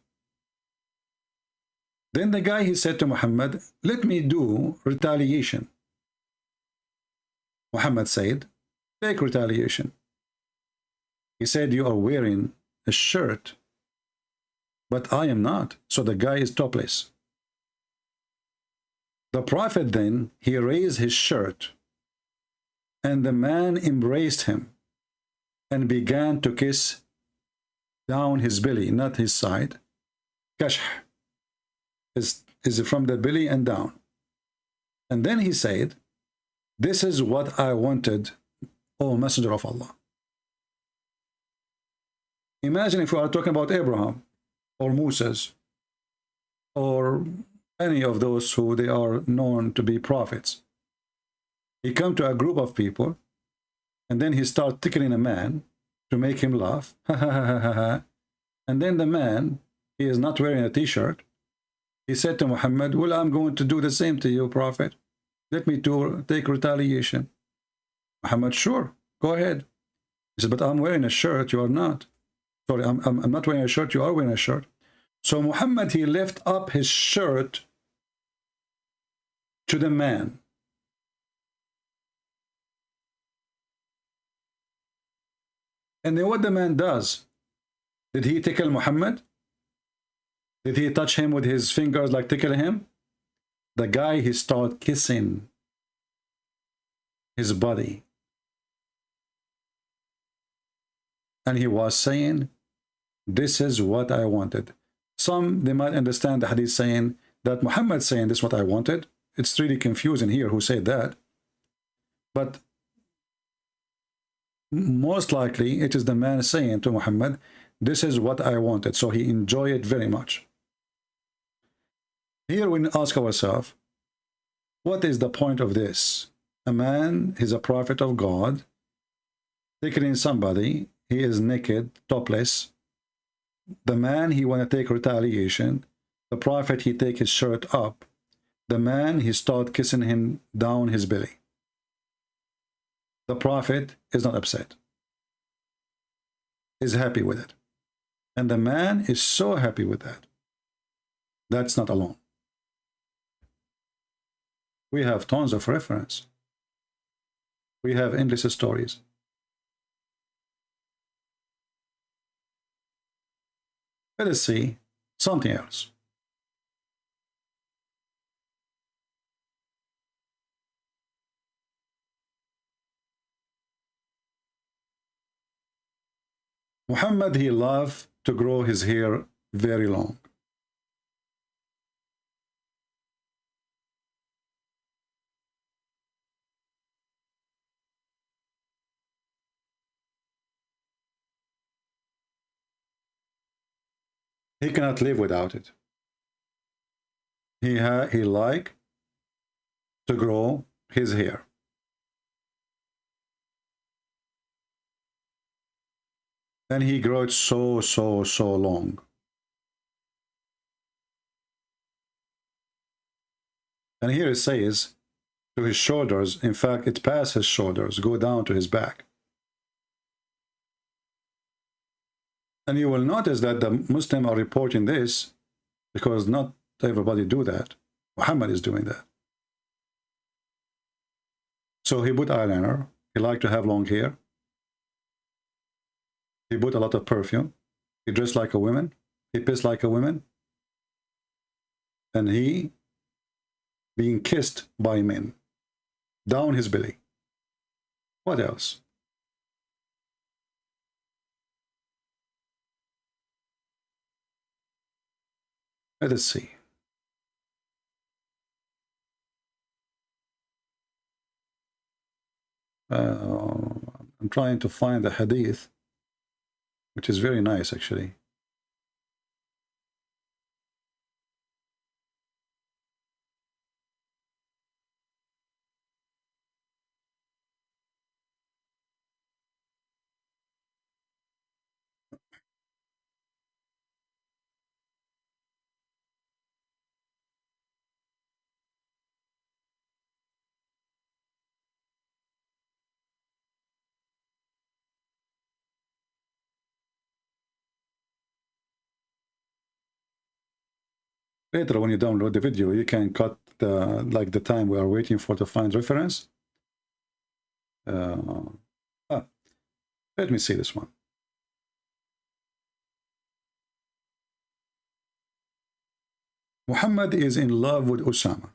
Then the guy, he said to Muhammad, let me do retaliation. Muhammad said, take retaliation. He said, you are wearing a shirt, but I am not. So the guy is topless. The Prophet then, he raised his shirt, and the man embraced him and began to kiss down his belly, not his side. Kashh is from the belly and down. And then he said, this is what I wanted, O Messenger of Allah. Imagine if we are talking about Abraham or Moses or any of those who they are known to be prophets. He come to a group of people, and then he start tickling a man to make him laugh. And then the man, he is not wearing a t-shirt. He said to Muhammad, well, I'm going to do the same to you, Prophet. Let me take retaliation. Muhammad, sure, go ahead. He said, but I'm wearing a shirt, you are not. Sorry, I'm not wearing a shirt, you are wearing a shirt. So Muhammad, he left up his shirt to the man. And then what the man does? Did he tickle Muhammad? Did he touch him with his fingers like tickle him? The guy, he started kissing his body. And he was saying, this is what I wanted. Some, they might understand the hadith saying that Muhammad saying this is what I wanted. It's really confusing here who said that. But most likely it is the man saying to Muhammad, this is what I wanted. So he enjoyed it very much. Here we ask ourselves, what is the point of this? A man is a prophet of God, tickling somebody, he is naked, topless. The man, he want to take retaliation. The prophet, he take his shirt up. The man, he start kissing him down his belly. The prophet is not upset. Is happy with it. And the man is so happy with that. That's not alone. We have tons of reference. We have endless stories. Let us see something else. Muhammad, he loved to grow his hair very long. He cannot live without it. He liked to grow his hair. And he grew it so long. And here it says to his shoulders. In fact, it passed his shoulders, go down to his back. And you will notice that the Muslims are reporting this because not everybody do that. Muhammad is doing that. So he put eyeliner. He liked to have long hair. He put a lot of perfume. He dressed like a woman. He pissed like a woman. And he being kissed by men down his belly. What else? Let us see. I'm trying to find the hadith, which is very nice actually. Later, when you download the video, you can cut the time we are waiting for to find reference. Let me see this one. Muhammad is in love with Usama.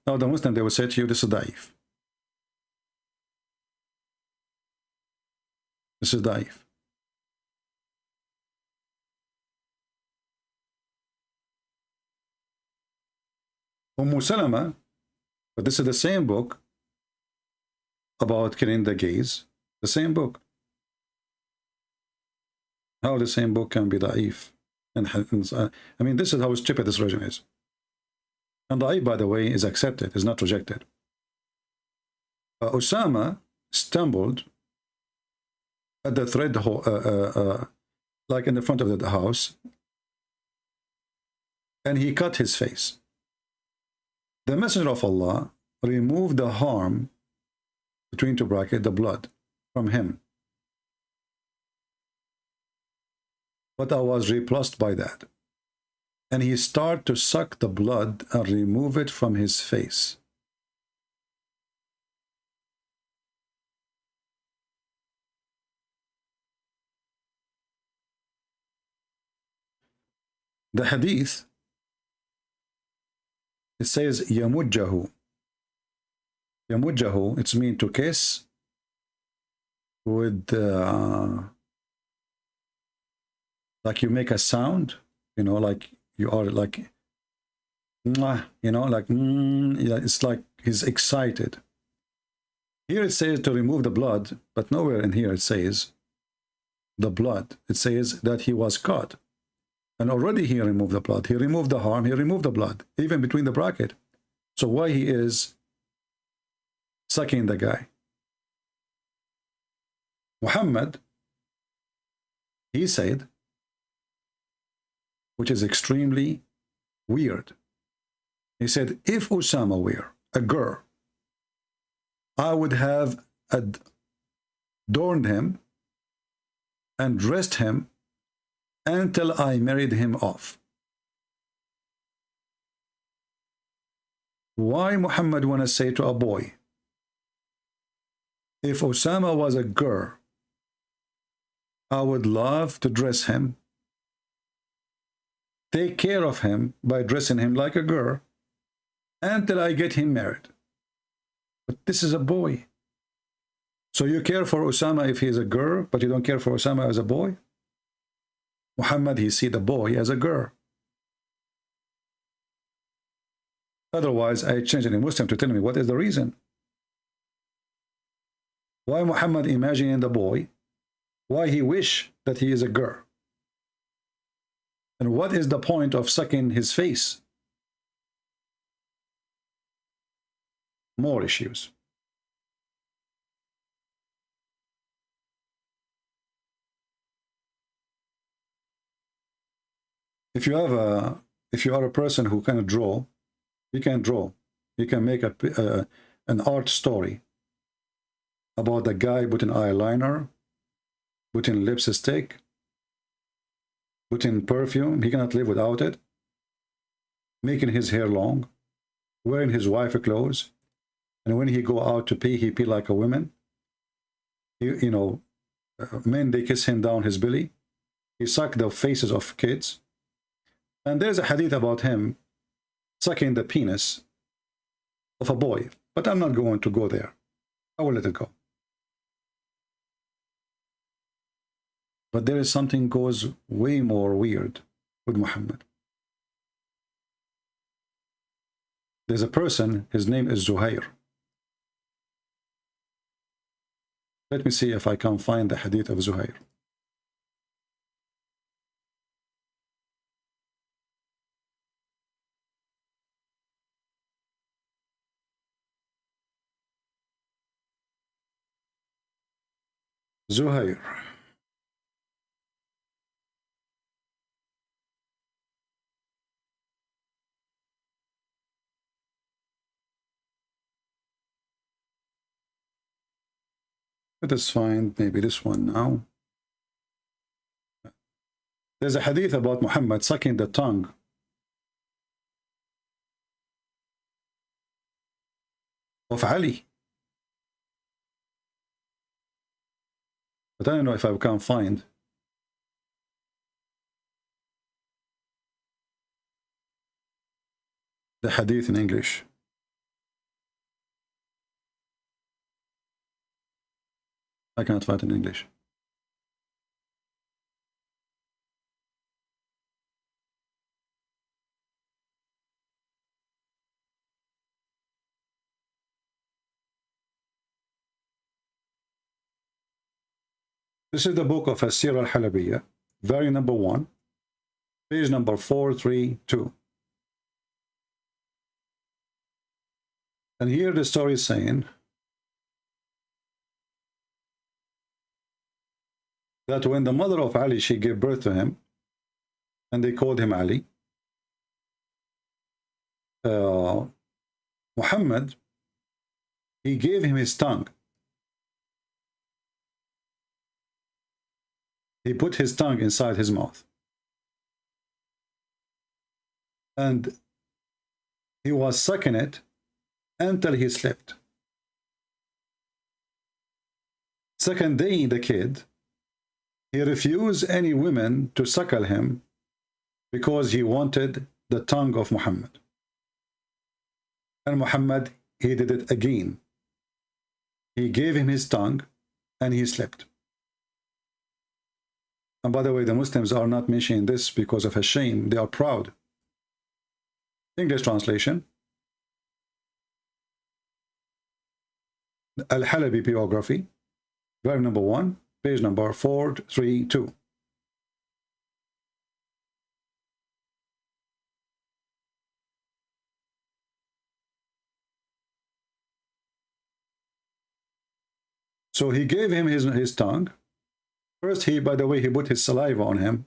Now the Muslim, they will say to you, this is daif. This is daif. Salama, but this is the same book about killing the gays. The same book. How the same book can be da'if? I mean, this is how stupid this religion is. And da'if, by the way, is accepted, is not rejected. Osama stumbled at the thread hole, like in the front of the house, and he cut his face. The Messenger of Allah removed the harm, between two brackets, the blood, from him. But I was repulsed by that. And he started to suck the blood and remove it from his face. The hadith, it says yamujjahu. Yamujjahu, it's mean to kiss with like you make a sound, you know, like you are like, you know, like, yeah, it's like he's excited. Here it says to remove the blood, but nowhere in here it says the blood. It says that he was caught. And already he removed the blood. He removed the harm. He removed the blood, even between the bracket. So why he is sucking the guy? Muhammad, he said, which is extremely weird. He said, if Usama were a girl, I would have adorned him and dressed him until I married him off. Why Muhammad want to say to a boy, if Osama was a girl, I would love to dress him, take care of him by dressing him like a girl until I get him married. But this is a boy. So you care for Osama if he's a girl, but you don't care for Osama as a boy? Muhammad, he see the boy as a girl. Otherwise, I change any Muslim to tell me what is the reason. Why Muhammad imagining the boy? Why he wish that he is a girl? And what is the point of sucking his face? More issues. If you are a person who can draw, you can draw. You can make an art story about the guy putting eyeliner, putting lipstick, putting perfume. He cannot live without it. Making his hair long, wearing his wife's clothes, and when he go out to pee, he pee like a woman. You know, men, they kiss him down his belly. He suck the faces of kids. And there's a hadith about him sucking the penis of a boy. But I'm not going to go there. I will let it go. But there is something goes way more weird with Muhammad. There's a person, his name is Zuhair. Let me see if I can find the hadith of Zuhair. Zuhair. Let us find maybe this one now. There's a hadith about Muhammad sucking the tongue of Ali. But I don't know if I can find the hadith in English. I cannot find it in English. This is the book of As-Sirah Al-Halabiyya, volume number 1, page number 432. And here the story is saying that when the mother of Ali, she gave birth to him, and they called him Ali, Muhammad, he gave him his tongue. He put his tongue inside his mouth. And he was sucking it until he slept. Second day, the kid, he refused any women to suckle him because he wanted the tongue of Muhammad. And Muhammad, he did it again. He gave him his tongue and he slept. And by the way, the Muslims are not mentioning this because of a shame. They are proud. English translation. Al-Halabi biography, volume number 1, page number 432. So he gave him his tongue. First, by the way, he put his saliva on him.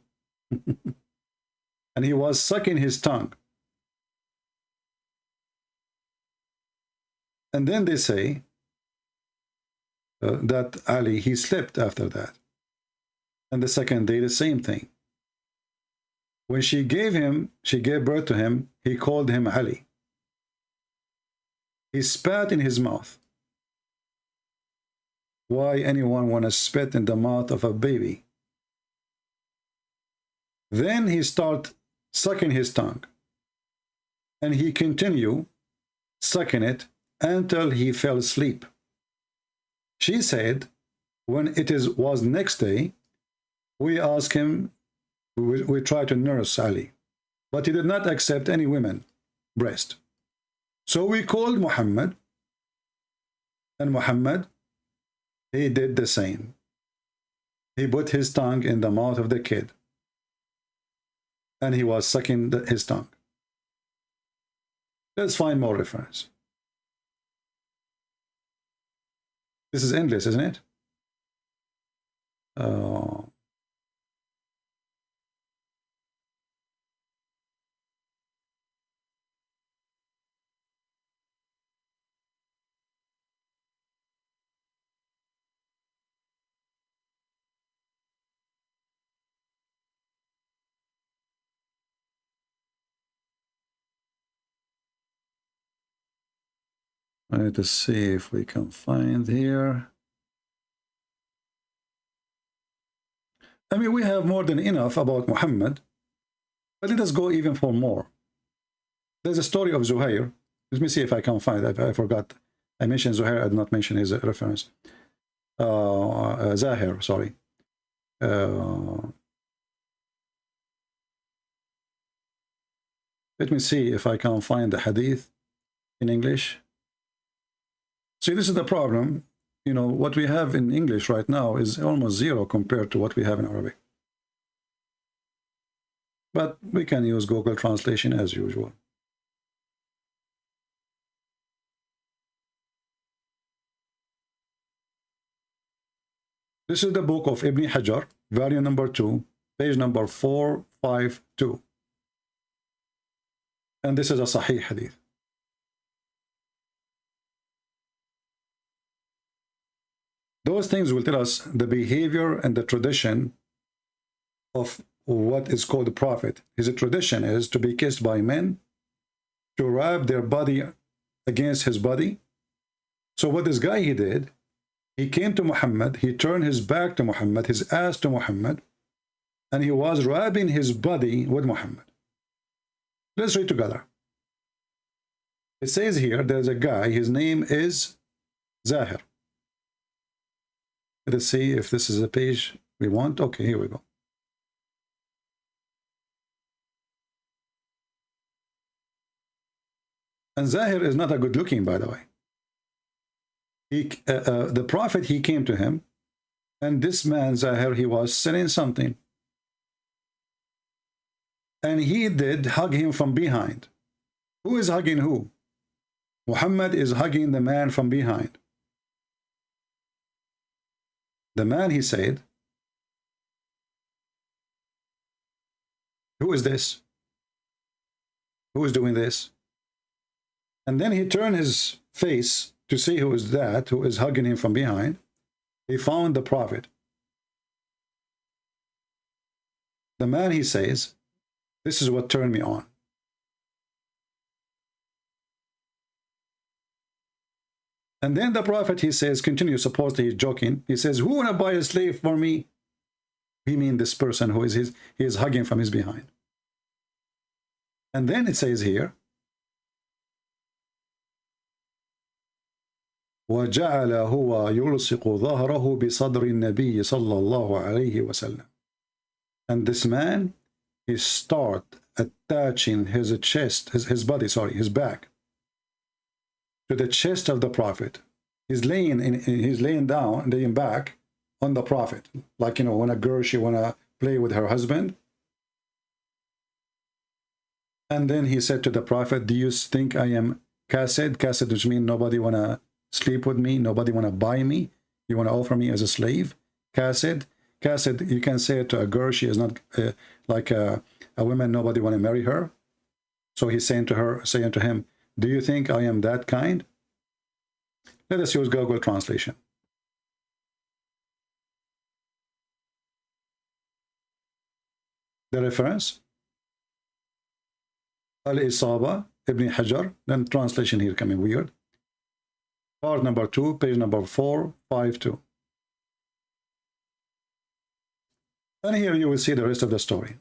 And he was sucking his tongue. And then they say that Ali, he slept after that. And the second day, the same thing. When she gave birth to him, he called him Ali. He spat in his mouth. Why anyone want to spit in the mouth of a baby? Then he start sucking his tongue. And he continue sucking it until he fell asleep. She said, when was next day, we asked him, we tried to nurse Ali, but he did not accept any women breast. So we called Muhammad, and Muhammad, he did the same. He put his tongue in the mouth of the kid, and he was sucking his tongue. Let's find more reference. This is endless, isn't it? Let's see if we can find here. I mean, we have more than enough about Muhammad, but let us go even for more. There's a story of Zuhair. Let me see if I can find it. I forgot. I mentioned Zuhair. I did not mention his reference. Zahir, sorry. Let me see if I can find the hadith in English. See, this is the problem. You know, what we have in English right now is almost zero compared to what we have in Arabic. But we can use Google Translation as usual. This is the book of Ibn Hajar, volume number 2, page number 452. And this is a Sahih hadith. Those things will tell us the behavior and the tradition of what is called the prophet. His tradition is to be kissed by men, to rub their body against his body. So what this guy he did, he came to Muhammad, he turned his back to Muhammad, his ass to Muhammad, and he was rubbing his body with Muhammad. Let's read together. It says here, there's a guy, his name is Zahir. Let's see if this is a page we want. Okay, here we go. And Zahir is not a good looking, by the way. The prophet, he came to him, and this man, Zahir, he was selling something. And he did hug him from behind. Who is hugging who? Muhammad is hugging the man from behind. The man, he said, who is this? Who is doing this? And then he turned his face to see who is that, who is hugging him from behind. He found the prophet. The man, he says, this is what turned me on. And then the prophet, he says, continue, supposedly he's joking. He says, who wanna buy a slave for me? He means this person who is he is hugging from his behind. And then it says here, وَجَعَلَ هُوَ يُلْصِقُ ظَهْرَهُ بِصَدْرِ النَّبِيِّ صَلَّى اللَّهُ عَلَيْهِ وَسَلَّمَ. And this man, he start attaching his chest, his body, sorry, his back, to the chest of the prophet. He's laying down, laying back on the prophet, like, you know, when a girl, she wanna play with her husband. And then he said to the prophet, do you think I am kased? Kased, which means nobody wanna sleep with me, nobody wanna buy me, you wanna offer me as a slave? Kased, kased, you can say it to a girl, she is not like a woman, nobody wanna marry her. So he's saying to him, do you think I am that kind? Let us use Google Translation. The reference, Al-Isaba, Ibn Hajar, then translation here coming weird. Part number 2, page number 452. And here you will see the rest of the story.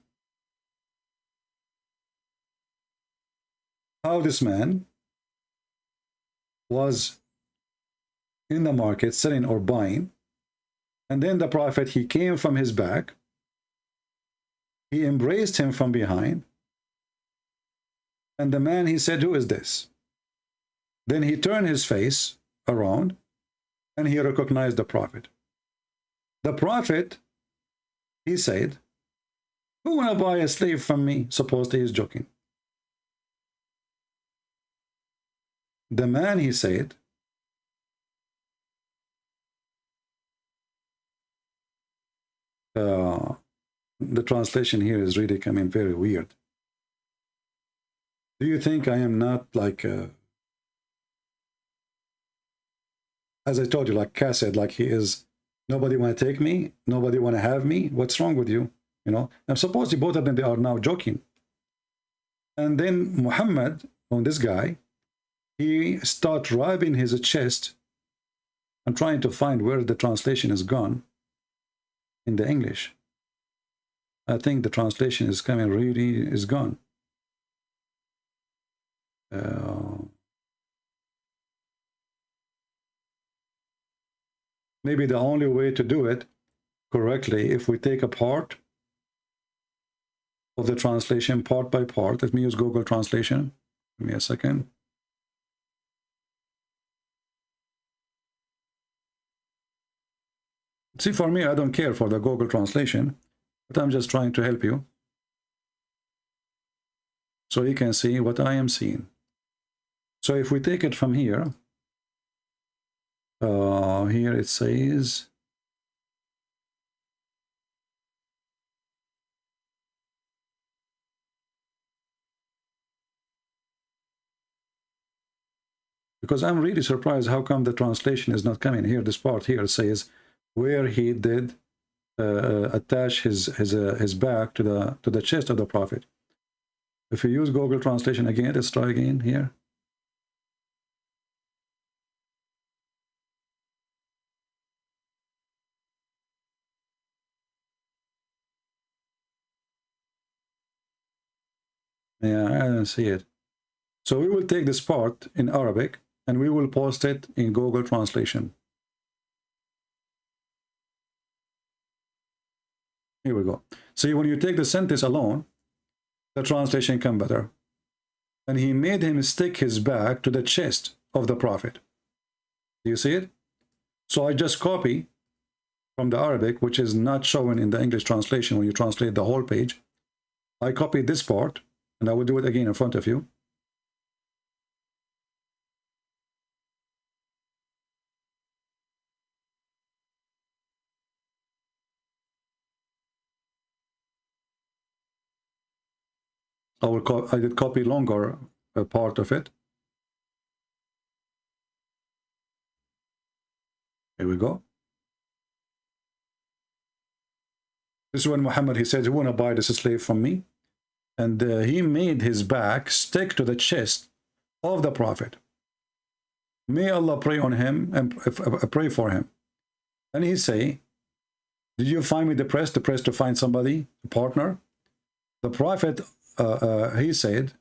How this man was, in the market, selling or buying. And then the Prophet, he came from his back. He embraced him from behind. And the man, he said, who is this? Then he turned his face around and he recognized the Prophet. The Prophet, he said, who want to buy a slave from me? Supposedly he's joking. The man, he said, the translation here is really coming very weird. Do you think I am not like, as I told you, like Cass said, like he is, nobody want to take me, nobody want to have me, what's wrong with you? You know, I'm supposed to both of them, they are now joking. And then Muhammad, on this guy, he start rubbing his chest. I'm trying to find where the translation is gone in the English. I think the translation is coming really is gone. Maybe the only way to do it correctly, if we take a part of the translation part by part. Let me use Google Translation. Give me a second. See, for me, I don't care for the Google Translation, but I'm just trying to help you so you can see what I am seeing. So if we take it from here, here it says, because I'm really surprised how come the translation is not coming here. This part here says where he did attach his back to the chest of the Prophet. If you use Google Translation again, let's try again here. Yeah, I don't see it. So we will take this part in Arabic and we will post it in Google Translation. Here we go. See, when you take the sentence alone, the translation comes better. And he made him stick his back to the chest of the Prophet. Do you see it? So I just copy from the Arabic, which is not shown in the English translation when you translate the whole page. I copied this part, and I will do it again in front of you. I did copy longer part of it. Here we go. This is when Muhammad, he said, who want to buy this slave from me? And he made his back stick to the chest of the Prophet. May Allah pray on him and pray for him. And he say, did you find me depressed to find somebody, a partner? The Prophet, he said,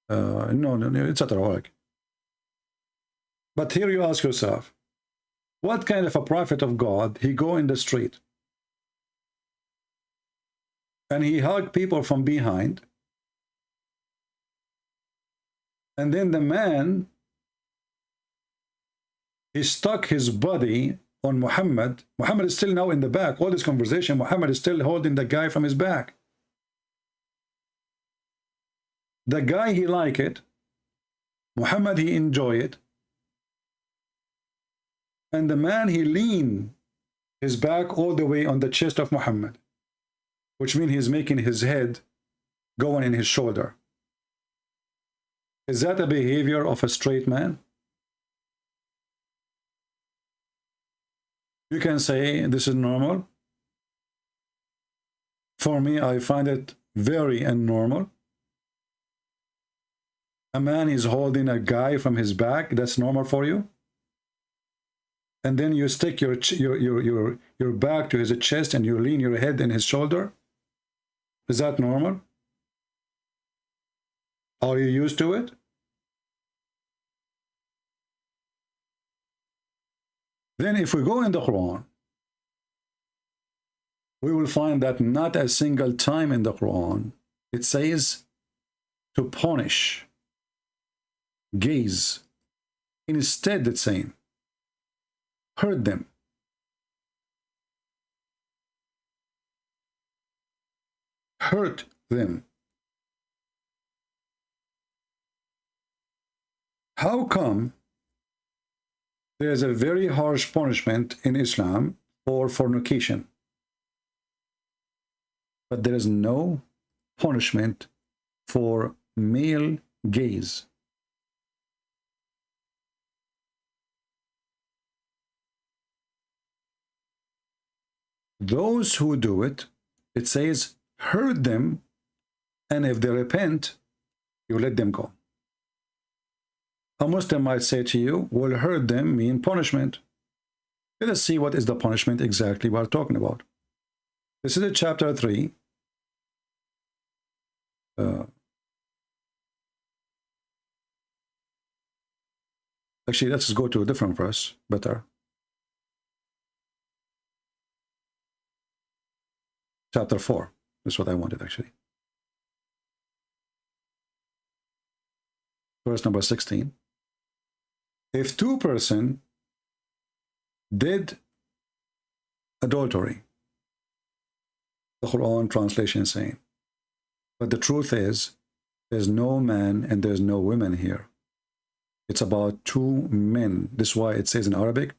no, it's not alright. But here you ask yourself, what kind of a prophet of God, he go in the street and he hugged people from behind, and then the man, he stuck his body on Muhammad. Muhammad is still now in the back. All this conversation, Muhammad is still holding the guy from his back. The guy, he like it. Muhammad, he enjoy it. And the man, he lean his back all the way on the chest of Muhammad, which means he's making his head going in his shoulder. Is that a behavior of a straight man? You can say this is normal. For me, I find it very abnormal. A man is holding a guy from his back. That's normal for you. And then you stick your back to his chest and you lean your head in his shoulder. Is that normal? Are you used to it? Then if we go in the Quran, we will find that not a single time in the Quran it says to punish gays. Instead it's saying hurt them. Hurt them. How come there's a very harsh punishment in Islam for fornication, but there is no punishment for male gays? Those who do it, it says hurt them, and if they repent, you let them go. A Muslim might say to you, well, hurt them mean punishment. Let us see what is the punishment exactly we're talking about. This is a chapter 3. Actually, let's go to a different verse, better. Chapter 4 is what I wanted, actually. Verse number 16. If two persons did adultery, the Quran translation is saying, but the truth is, there's no man and there's no women here. It's about two men. This is why it says in Arabic,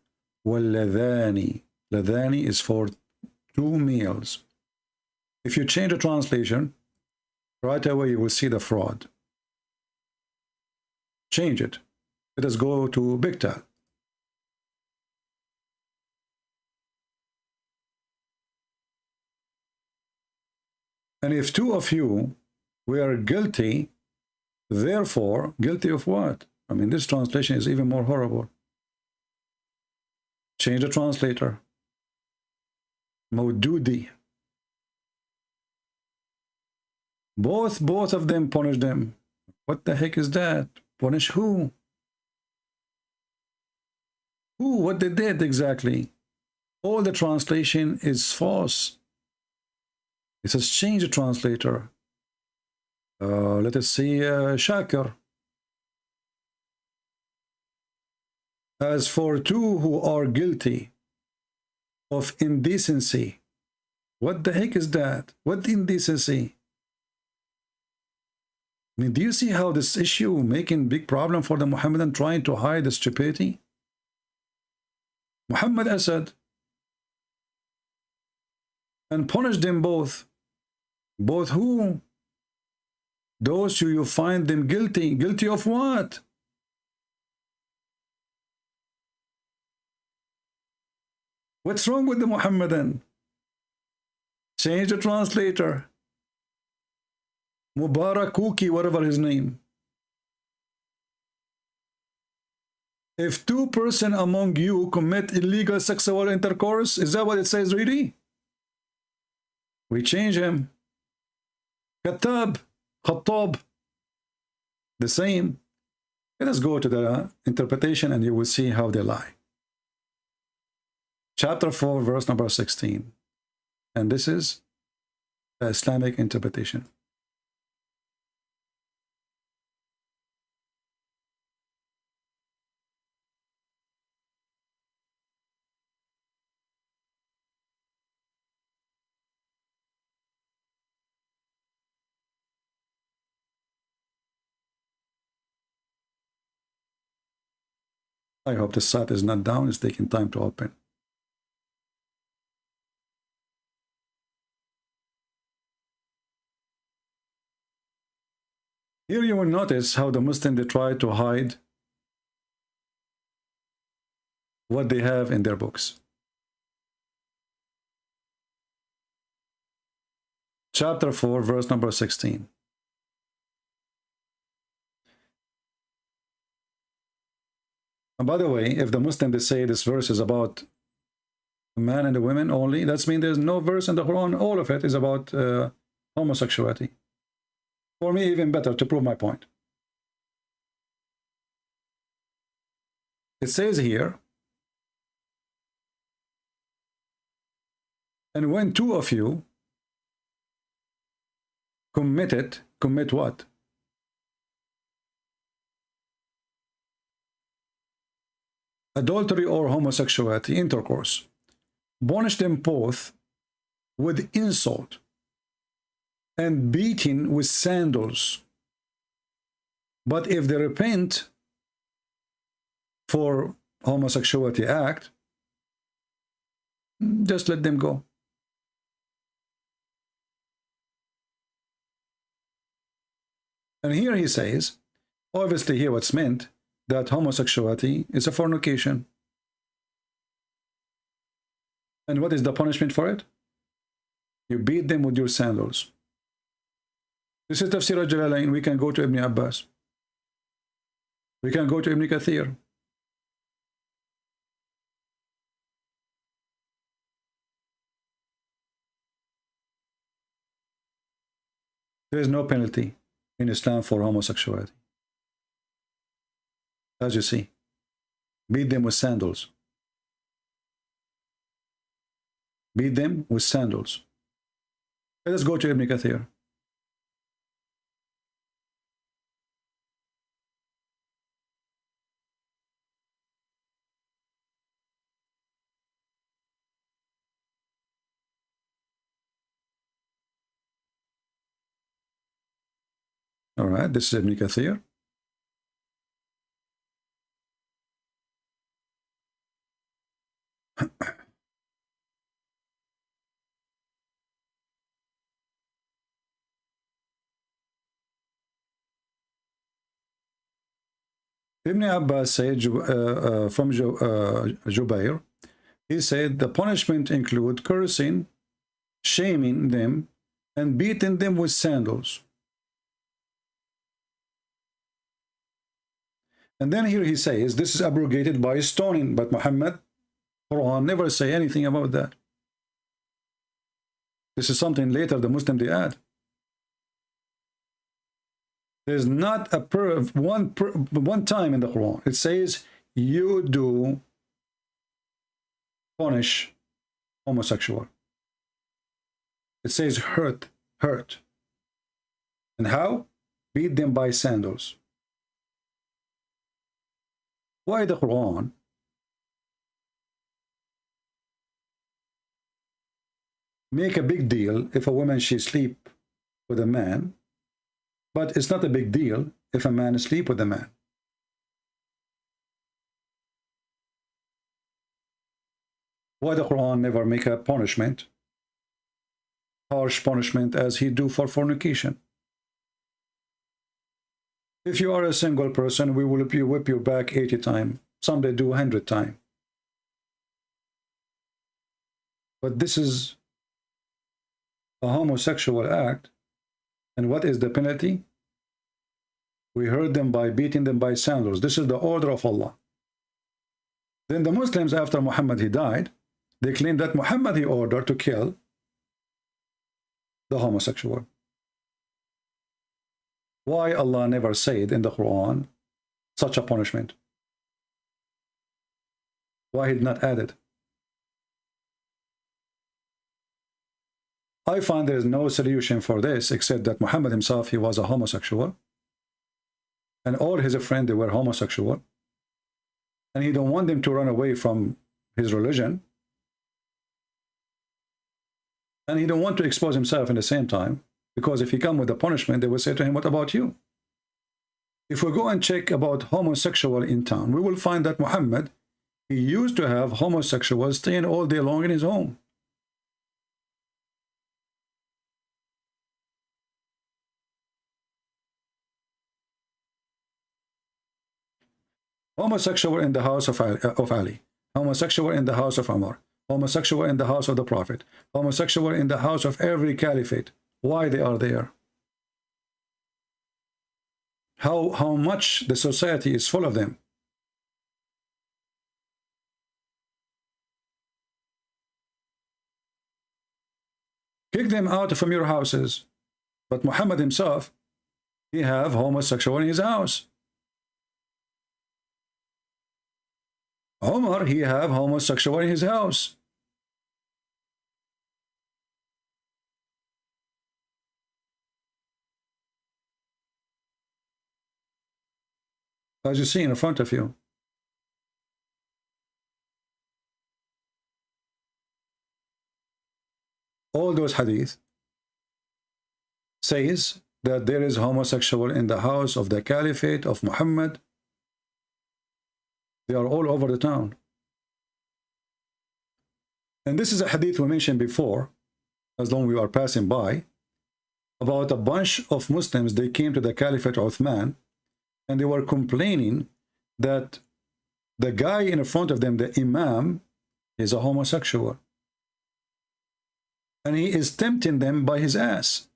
وَالَّذَانِ. Ladhani is for two males. If you change the translation, right away you will see the fraud. Change it. Let us go to Biktal. And if two of you were guilty, therefore, guilty of what? I mean, this translation is even more horrible. Change the translator. Mawdudi. Both of them punish them. What the heck is that? Punish who? Who? What they did exactly? All the translation is false. It says change the translator. Let us see Shakir. As for two who are guilty of indecency. What the heck is that? What indecency? I mean, do you see how this issue making big problem for the Muhammadan trying to hide the stupidity? Muhammad Asad and punish them both. Both who? Those who you find them guilty. Guilty of what? What's wrong with the Muhammadan? Change the translator. Mubarak Kuki, whatever his name. If two persons among you commit illegal sexual intercourse, is that what it says really? We change him. Khattab, Khattab, the same. Let us go to the interpretation and you will see how they lie. Chapter 4, verse number 16. And this is the Islamic interpretation. I hope the site is not down. It's taking time to open. Here you will notice how the Muslims, they try to hide what they have in their books. Chapter 4, verse number 16. And by the way, if the Muslim, they say this verse is about a man and a woman only, that means there's no verse in the Quran. All of it is about homosexuality. For me, even better to prove my point. It says here, And when two of you commit what? Adultery or homosexuality, intercourse. Punish them both with insult and beating with sandals. But if they repent for homosexuality act, just let them go. And here he says, obviously here what's meant, that homosexuality is a fornication. And what is the punishment for it? You beat them with your sandals. This is Tafsir al-Jalalain. We can go to Ibn Abbas. We can go to Ibn Kathir. There is no penalty in Islam for homosexuality. As you see, beat them with sandals. Beat them with sandals. Let us go to Ibn Kathir. All right, this is Ibn Kathir. Ibn Abbas said from Jubair, he said the punishment include cursing, shaming them, and beating them with sandals. And then here he says this is abrogated by stoning, but Muhammad, Quran never say anything about that. This is something later the Muslim they add. There's not a one time in the Quran it says you do punish homosexual. It says hurt. And how? Beat them by sandals. Why the Quran make a big deal if a woman she sleep with a man, but it's not a big deal if a man sleep with a man? Why the Quran never make a punishment, harsh punishment as he do for fornication? If you are a single person, we will whip you back 80 times. Some they do 100 times. But this is a homosexual act. And what is the penalty? We hurt them by beating them by sandals. This is the order of Allah. Then the Muslims, after Muhammad he died, they claim that Muhammad he ordered to kill the homosexual. Why Allah never said in the Quran such a punishment? Why he did not add it? I find there is no solution for this except that Muhammad himself, he was a homosexual. And all his friends, they were homosexual. And he don't want them to run away from his religion. And he don't want to expose himself in the same time. Because if he come with a punishment, they will say to him, what about you? If we go and check about homosexual in town, we will find that Muhammad, he used to have homosexuals staying all day long in his home. Homosexual in the house of Ali, homosexual in the house of Umar, homosexual in the house of the Prophet, homosexual in the house of every caliphate. Why they are there? How much the society is full of them. Kick them out from your houses. But Muhammad himself, he have homosexual in his house. Umar, he have homosexual in his house. as you see in front of you. All those hadith says that there is homosexual in the house of the caliphate of Muhammad. They are all over the town. And this is a hadith we mentioned before, as long we are passing by, about a bunch of Muslims. They came to the Caliphate Uthman and they were complaining that the guy in front of them, the Imam, is a homosexual. And he is tempting them by his ass.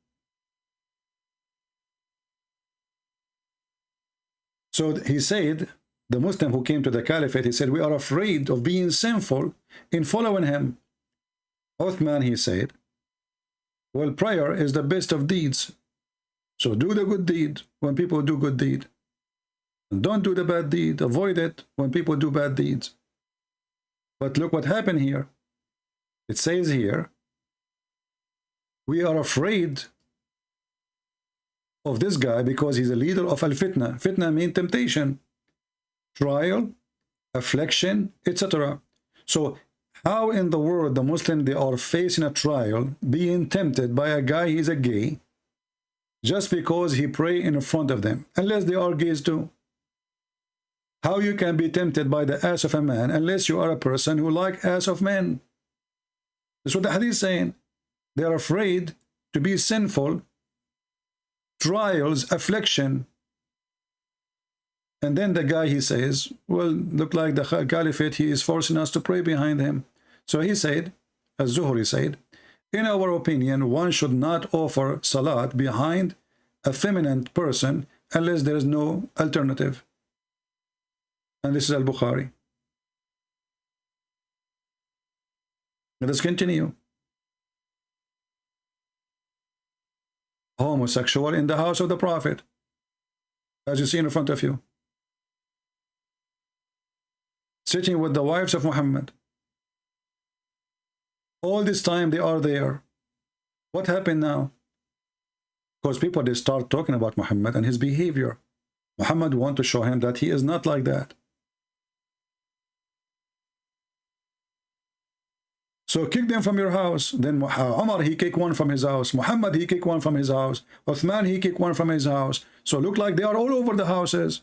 So he said, the Muslim who came to the Caliphate, he said, we are afraid of being sinful in following him. Uthman, he said, well, prayer is the best of deeds. So do the good deed when people do good deed. And don't do the bad deed. Avoid it when people do bad deeds. But look what happened here. It says here, we are afraid of this guy because he's a leader of al-fitna. Fitna means temptation, trial, affliction, etc. So how in the world the Muslim, they are facing a trial, being tempted by a guy, he's a gay, just because he pray in front of them, unless they are gays too. How you can be tempted by the ass of a man unless you are a person who like ass of men? That's what the hadith is saying. They are afraid to be sinful, trials, affliction. And then the guy, he says, well, look like the caliphate, he is forcing us to pray behind him. So he said, as Zuhri said, in our opinion, one should not offer salat behind a feminine person unless there is no alternative. And this is Al-Bukhari. Let us continue. Homosexual in the house of the Prophet, as you see in front of you, sitting with the wives of Muhammad. All this time they are there. What happened now? Because people, they start talking about Muhammad and his behavior. Muhammad wants to show him that he is not like that. So kick them from your house. Then Umar, he kicked one from his house. Muhammad, he kicked one from his house. Uthman, he kicked one from his house. So look like they are all over the houses.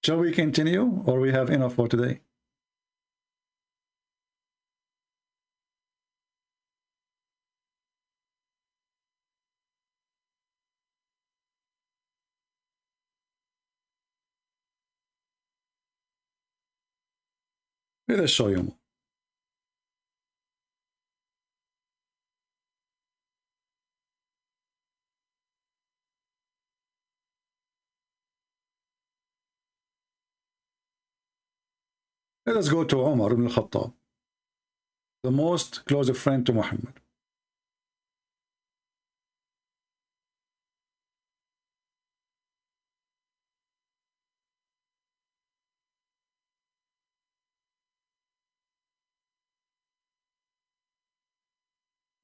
Shall we continue, or we have enough for today? Let us show you. Let us go to Umar ibn al-Khattab, the most close friend to Muhammad.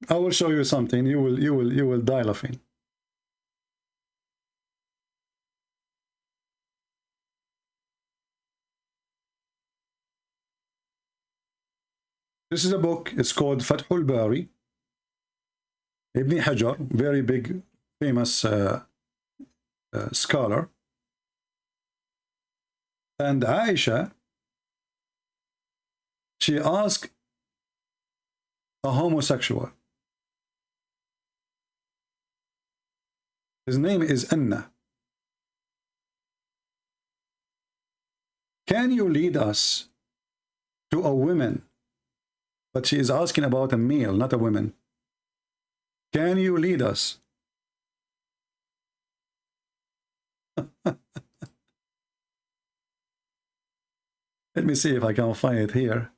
I will show you something. You will die laughing. This is a book. It's called Fathul Bari. Ibn Hajar, very big, famous scholar. And Aisha, she asked a homosexual. His name is Anna. Can you lead us to a woman? But she is asking about a male, not a woman. Can you lead us? Let me see if I can find it here.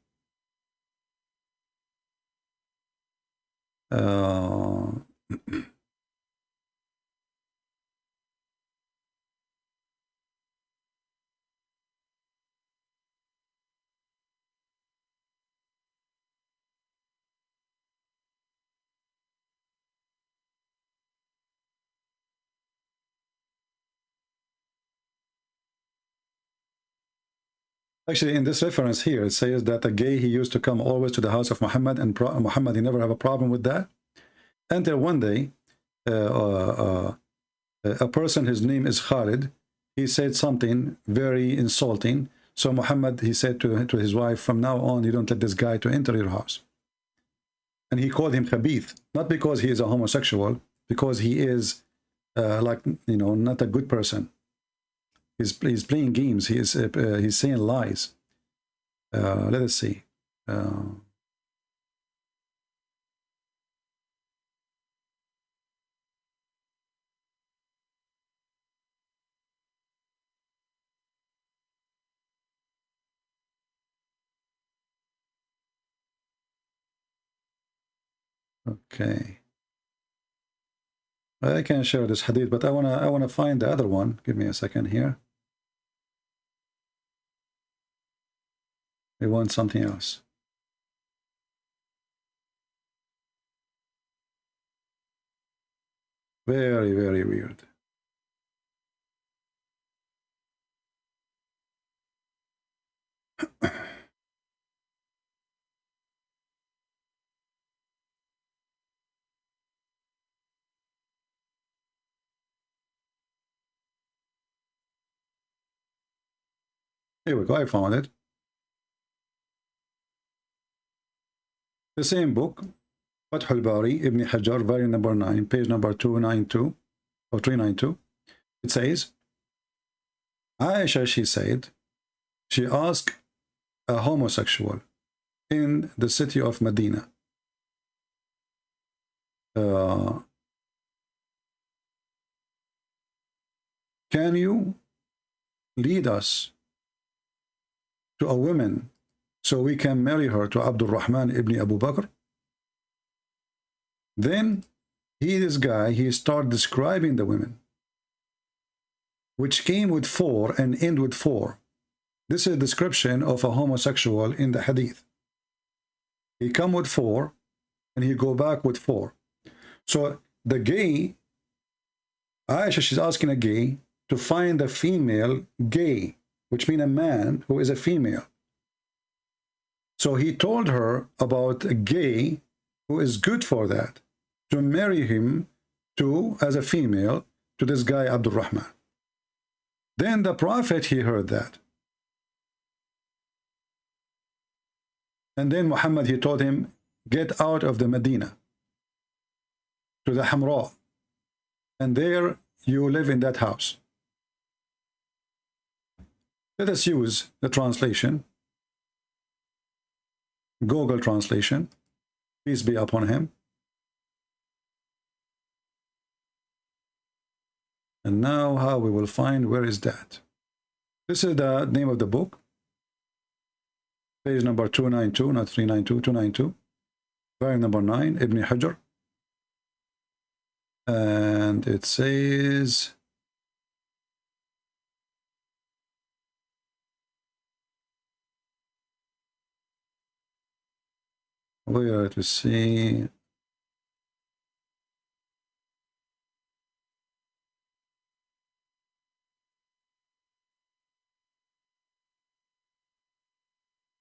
Actually, in this reference here, it says that a gay, he used to come always to the house of Muhammad, and Muhammad, he never have a problem with that. Until one day, a person, his name is Khalid, he said something very insulting. So Muhammad, he said to his wife, from now on, you don't let this guy to enter your house. And he called him Khabith, not because he is a homosexual, because he is like, you know, not a good person. He's playing games. He's saying lies. Let us see. Okay. I can share this hadith, but I wanna find the other one. Give me a second here. We want something else. Very, very weird. Here we go, I found it. The same book, Fath al-Bari, Ibn Hajar, volume number 9, page number 292, or 392. It says, Aisha, she said, she asked a homosexual in the city of Medina, can you lead us to a woman so we can marry her to Abdul Rahman ibn Abu Bakr? Then this guy, he started describing the women, which came with 4 and end with 4. This is a description of a homosexual in the hadith. He come with 4 and he go back with 4. So the gay, Aisha, she's asking a gay to find a female gay, which means a man who is a female. So he told her about a gay who is good for that, to marry him to, as a female, to this guy Abdul Rahman. Then the Prophet, he heard that. And then Muhammad, he told him, get out of the Medina to the Hamra, and there you live in that house. Let us use the translation, Google translation, peace be upon him. And now how we will find, where is that? This is the name of the book, page number 292, not 392, 292, volume number 9, Ibn Hajar. And it says, where to see,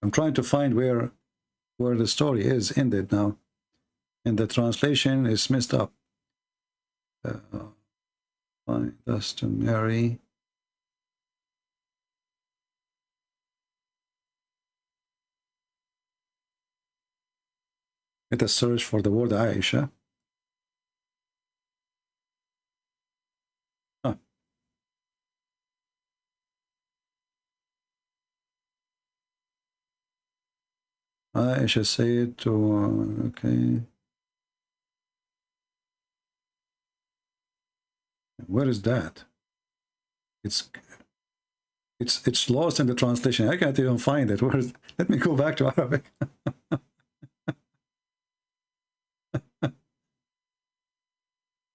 I'm trying to find where the story is ended now, and the translation is messed up. Find us to marry. Let us search for the word Aisha. Aisha said to, okay. Where is that? It's lost in the translation. I can't even find it. Where is, let me go back to Arabic.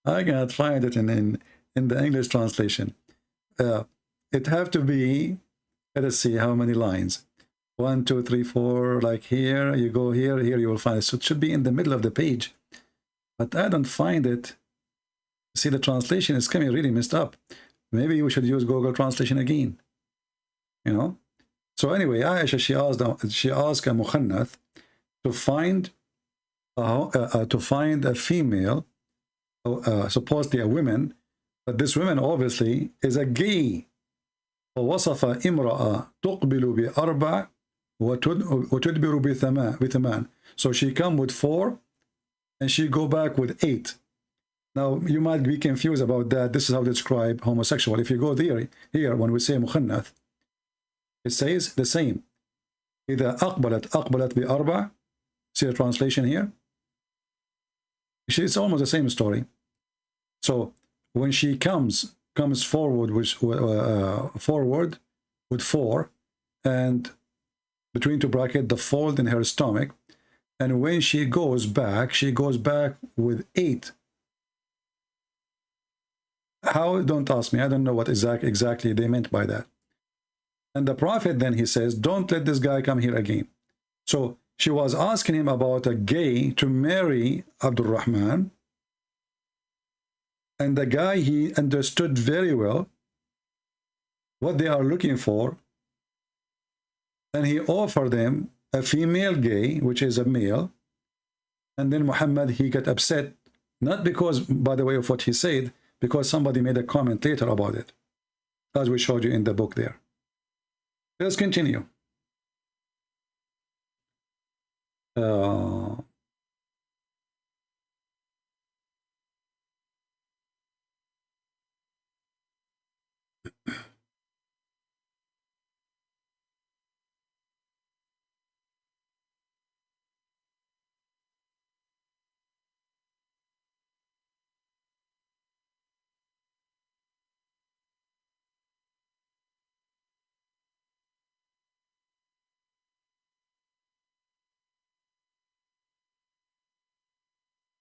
I cannot find it in the English translation. It have to be, let us see how many lines. 1, 2, 3, 4, like here, you go here, here you will find it. So it should be in the middle of the page. But I don't find it. See, the translation is coming really messed up. Maybe we should use Google Translation again. You know? So anyway, Aisha, she asked a Mukhannath to find a female, supposedly a woman, but this woman obviously is a gay. فوصف امرأة تقبل بأربع وتدبر بثمان. So she come with 4 and she go back with 8. Now you might be confused about that. This is how to describe homosexual. If you go there, here when we say مخنث, it says the same. إذا أقبلت بأربع. See the translation here? It's almost the same story. So when she comes forward with 4, and between two brackets the fold in her stomach, and when she goes back with 8. How? Don't ask me. I don't know what exactly they meant by that. And the Prophet then, he says, don't let this guy come here again. So she was asking him about a gay to marry Abdul Rahman, and the guy, he understood very well what they are looking for, and he offered them a female gay, which is a male. And then Muhammad, he got upset, not because, by the way, of what he said, because somebody made a comment later about it, as we showed you in the book there. Let's continue.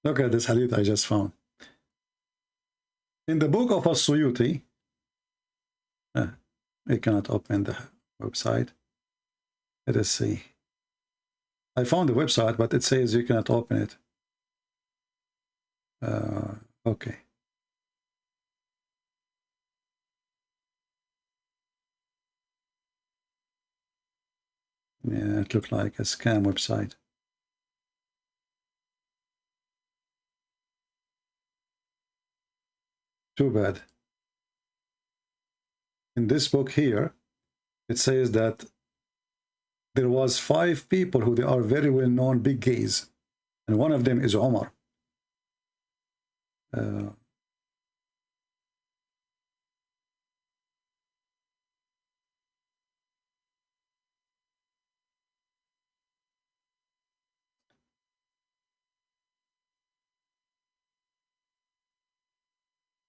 Look at this hadith I just found. In the book of As-Suyuti, we cannot open the website. Let us see. I found the website, but it says you cannot open it. Okay. Yeah, it looked like a scam website. Too bad. In this book here, it says that there was 5 people who they are very well known big gays, and one of them is Omar.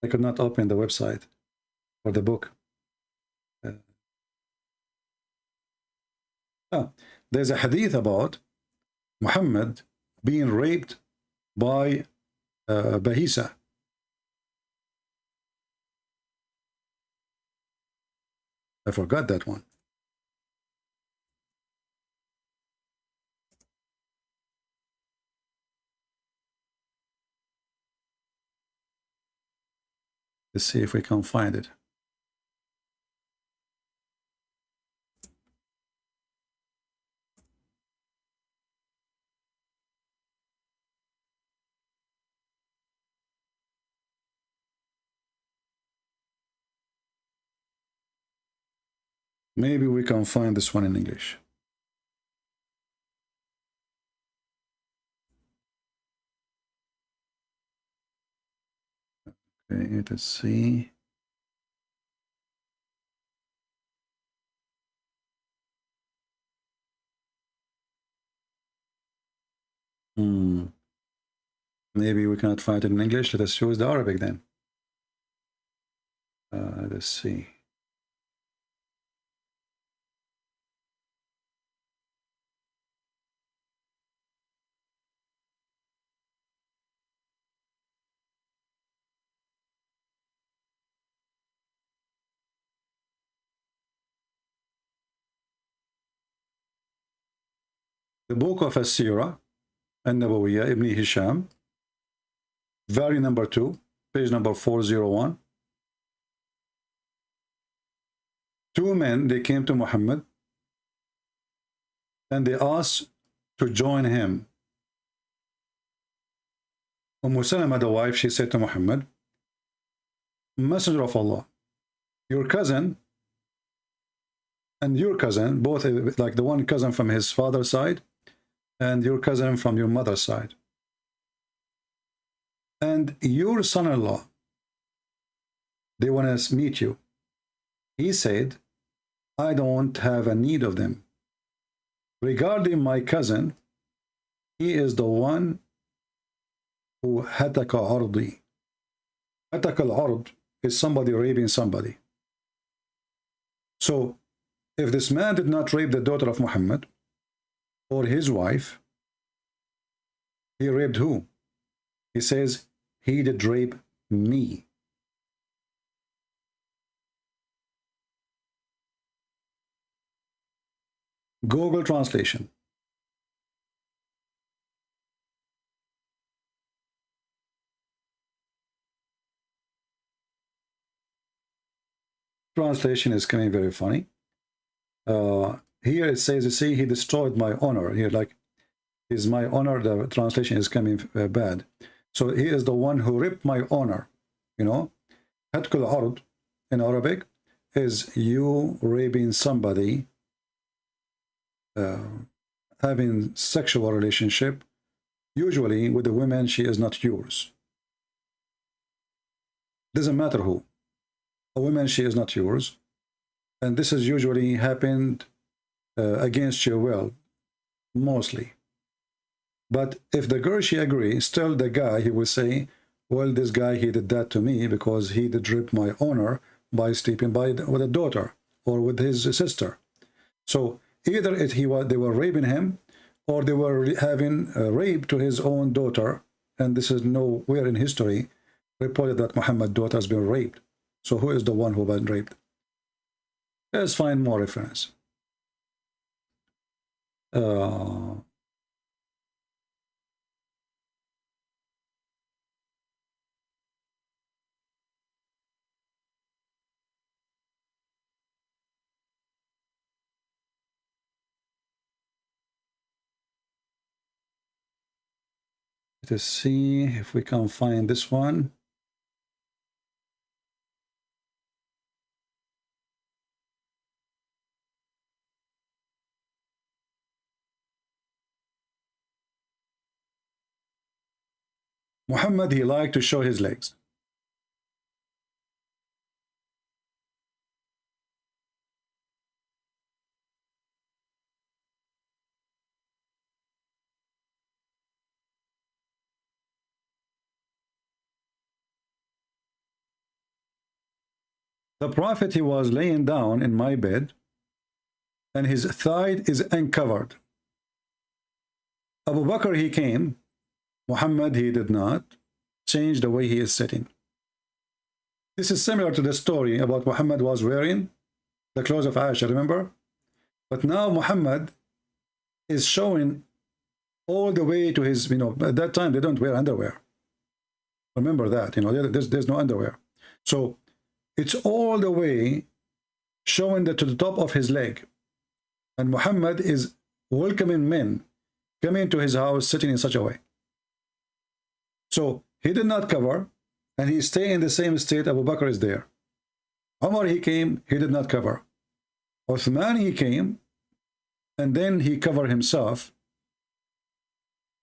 I could not open the website for the book. There's a hadith about Muhammad being raped by Bahisa. I forgot that one. Let's see if we can find it. Maybe we can find this one in English. Okay, let's see. Maybe we cannot find it in English. Let us choose the Arabic then. Let's see. The book of As-Sirah An-Nabawiyya, Ibn Hisham, volume number 2, page number 401. 2 men, they came to Muhammad and they asked to join him. Salama, the wife, she said to Muhammad, Messenger of Allah, your cousin and your cousin, both like the one cousin from his father's side and your cousin from your mother's side, and your son-in-law, they want to meet you. He said, I don't have a need of them. Regarding my cousin, he is the one who hataka ardi. Hataka al-ard is somebody raping somebody. So, if this man did not rape the daughter of Muhammad or his wife, he raped who? He says, he did rape me. Google translation. Translation is coming very funny. Here it says, you see, he destroyed my honor. Here, like, is my honor, the translation is coming bad. So he is the one who ripped my honor. You know, Hatkul Ard in Arabic is you raping somebody, having sexual relationship, usually with the woman, she is not yours. Doesn't matter who. A woman, she is not yours. And this is usually happened against your will, mostly. But if the girl, she agrees, still the guy, he will say, well, this guy, he did that to me because he did rip my honor by sleeping with a daughter or with his sister. So either they were raping him, or they were having rape to his own daughter, and this is nowhere in history reported that Muhammad's daughter has been raped. So who is the one who been raped? Let's find more reference. Let's see if we can find this one. Muhammad, he liked to show his legs. The Prophet, he was laying down in my bed, and his thigh is uncovered. Abu Bakr, he came. Muhammad, he did not change the way he is sitting. This is similar to the story about Muhammad was wearing the clothes of Aisha, remember? But now Muhammad is showing all the way to his, at that time they don't wear underwear. Remember that, there's no underwear. So it's all the way showing that to the top of his leg. And Muhammad is welcoming men coming to his house sitting in such a way. So he did not cover, and he stayed in the same state. Abu Bakr is there. Umar, he came, he did not cover. Uthman, he came, and then he covered himself.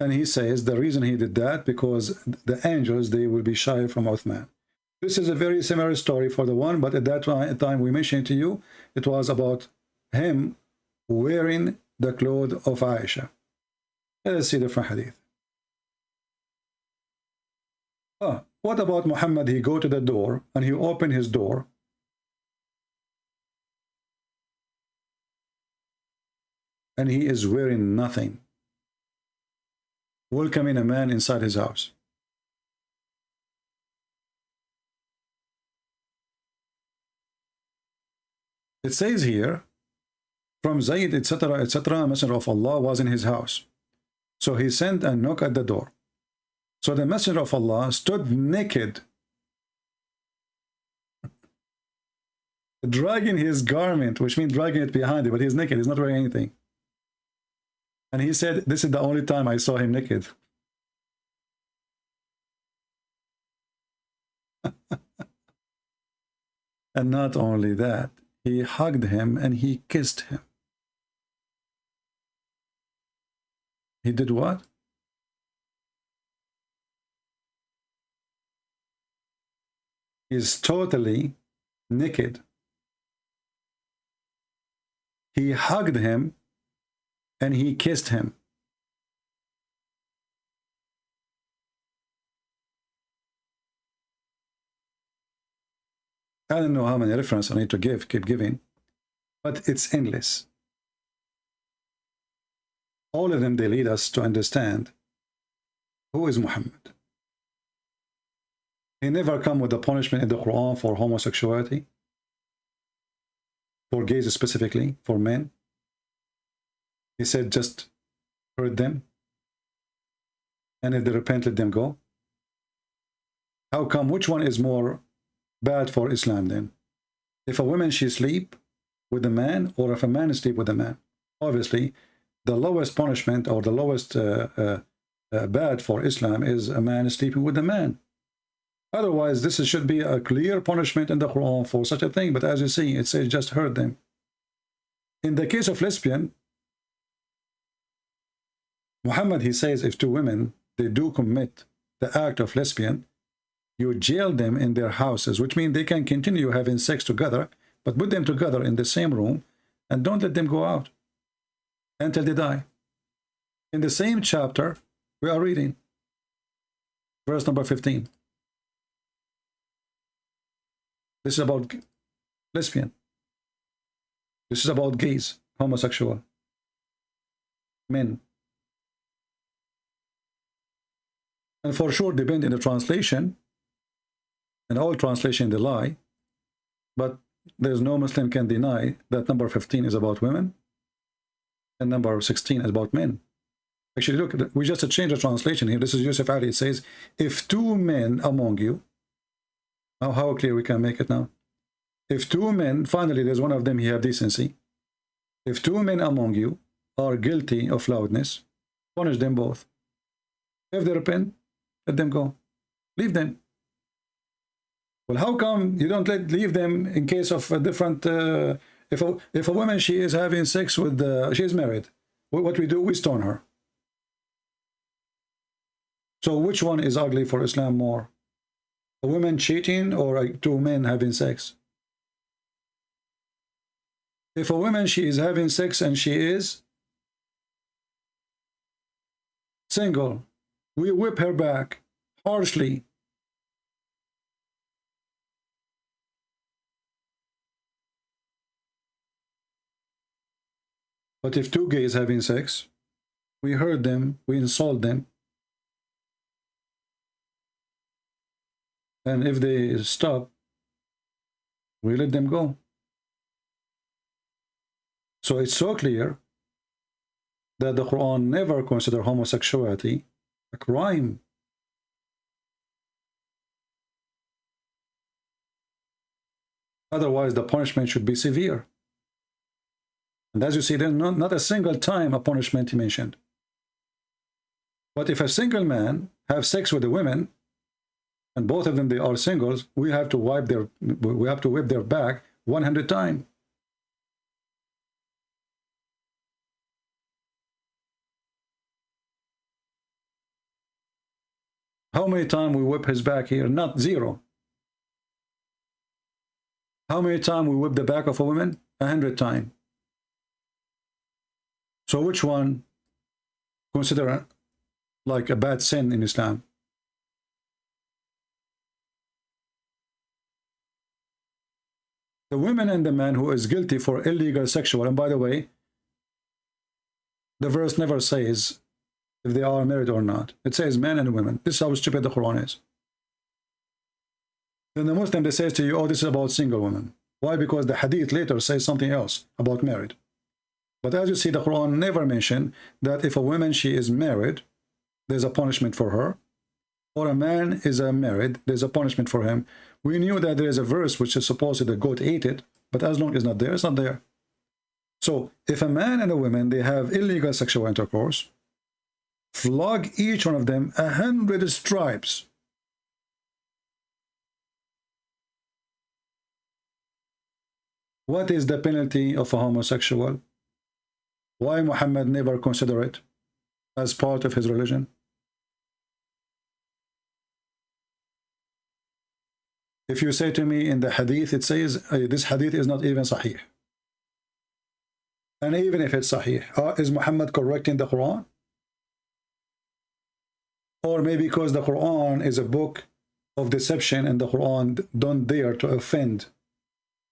And he says the reason he did that, because the angels, they will be shy from Uthman. This is a very similar story for the one, but at that time we mentioned to you, it was about him wearing the clothes of Aisha. Let's see different hadith. What about Muhammad? He go to the door and he opened his door. And he is wearing nothing. Welcoming a man inside his house. It says here, from Zayd, etc., etc., Messenger of Allah was in his house. So he sent and knocked at the door. So the Messenger of Allah stood naked, dragging his garment, which means dragging it behind him, but he's naked, he's not wearing anything. And he said, this is the only time I saw him naked. And not only that, he hugged him and he kissed him. He did what? He's totally naked. He hugged him and he kissed him. I don't know how many references I need to keep giving, but it's endless. All of them, they lead us to understand who is Muhammad. He never come with a punishment in the Quran for homosexuality, for gays specifically, for men. He said just hurt them, and if they repent, let them go. How come? Which one is more bad for Islam then? If a woman she sleep with a man, or if a man sleep with a man? Obviously, the lowest punishment or the lowest bad for Islam is a man sleeping with a man. Otherwise, this should be a clear punishment in the Quran for such a thing. But as you see, it says just hurt them. In the case of lesbian, Muhammad, he says if two women, they do commit the act of lesbian, you jail them in their houses, which means they can continue having sex together, but put them together in the same room and don't let them go out until they die. In the same chapter, we are reading verse number 15. This is about lesbian. This is about gays, homosexual, men. And for sure, depend in the translation, and all translation they lie, but there's no Muslim can deny that number 15 is about women, and number 16 is about men. Actually, look, we just changed the translation here. This is Yusuf Ali. It says, if two men among you, now how clear we can make it now? If two men, finally there's one of them, he have decency. If two men among you are guilty of loudness, punish them both. If they repent, let them go. Leave them. Well, how come you don't leave them in case of a different... if a woman, she is having sex with... she is married. What we do, we stone her. So which one is ugly for Islam more? A woman cheating or two men having sex? If a woman, she is having sex and she is single, we whip her back harshly. But if two gays having sex, we hurt them, we insult them. And if they stop, we let them go. So it's so clear that the Quran never considered homosexuality a crime. Otherwise, the punishment should be severe. And as you see, there's not a single time a punishment mentioned. But if a single man have sex with a woman, and both of them they are singles, we have to whip their back 100 times. How many times we whip his back here? Not zero. How many times we whip the back of a woman? 100 times. So which one consider like a bad sin in Islam? The woman and the man who is guilty for illegal sexual, and by the way, the verse never says if they are married or not. It says men and women. This is how stupid the Quran is. Then the Muslim, they say to you, oh, this is about single women. Why? Because the hadith later says something else about married. But as you see, the Quran never mentioned that if a woman, she is married, there's a punishment for her, or a man is married, there's a punishment for him. We knew that there is a verse which is supposed that the goat ate it, but as long as it's not there, it's not there. So if a man and a woman, they have illegal sexual intercourse, flog each one of them 100 stripes. What is the penalty of a homosexual? Why Muhammad never consider it as part of his religion? If you say to me in the hadith, it says this hadith is not even sahih. And even if it's sahih, is Muhammad correcting the Quran? Or maybe because the Quran is a book of deception and the Quran don't dare to offend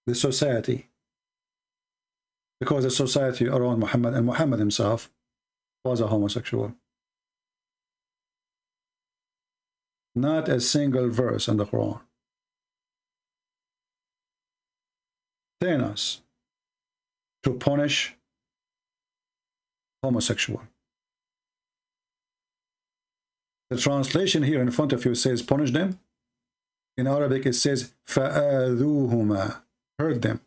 the society, because the society around Muhammad and Muhammad himself was a homosexual. Not a single verse in the Quran telling us to punish homosexual. The translation here in front of you says punish them. In Arabic it says فَآذُوهُمَا, hurt them.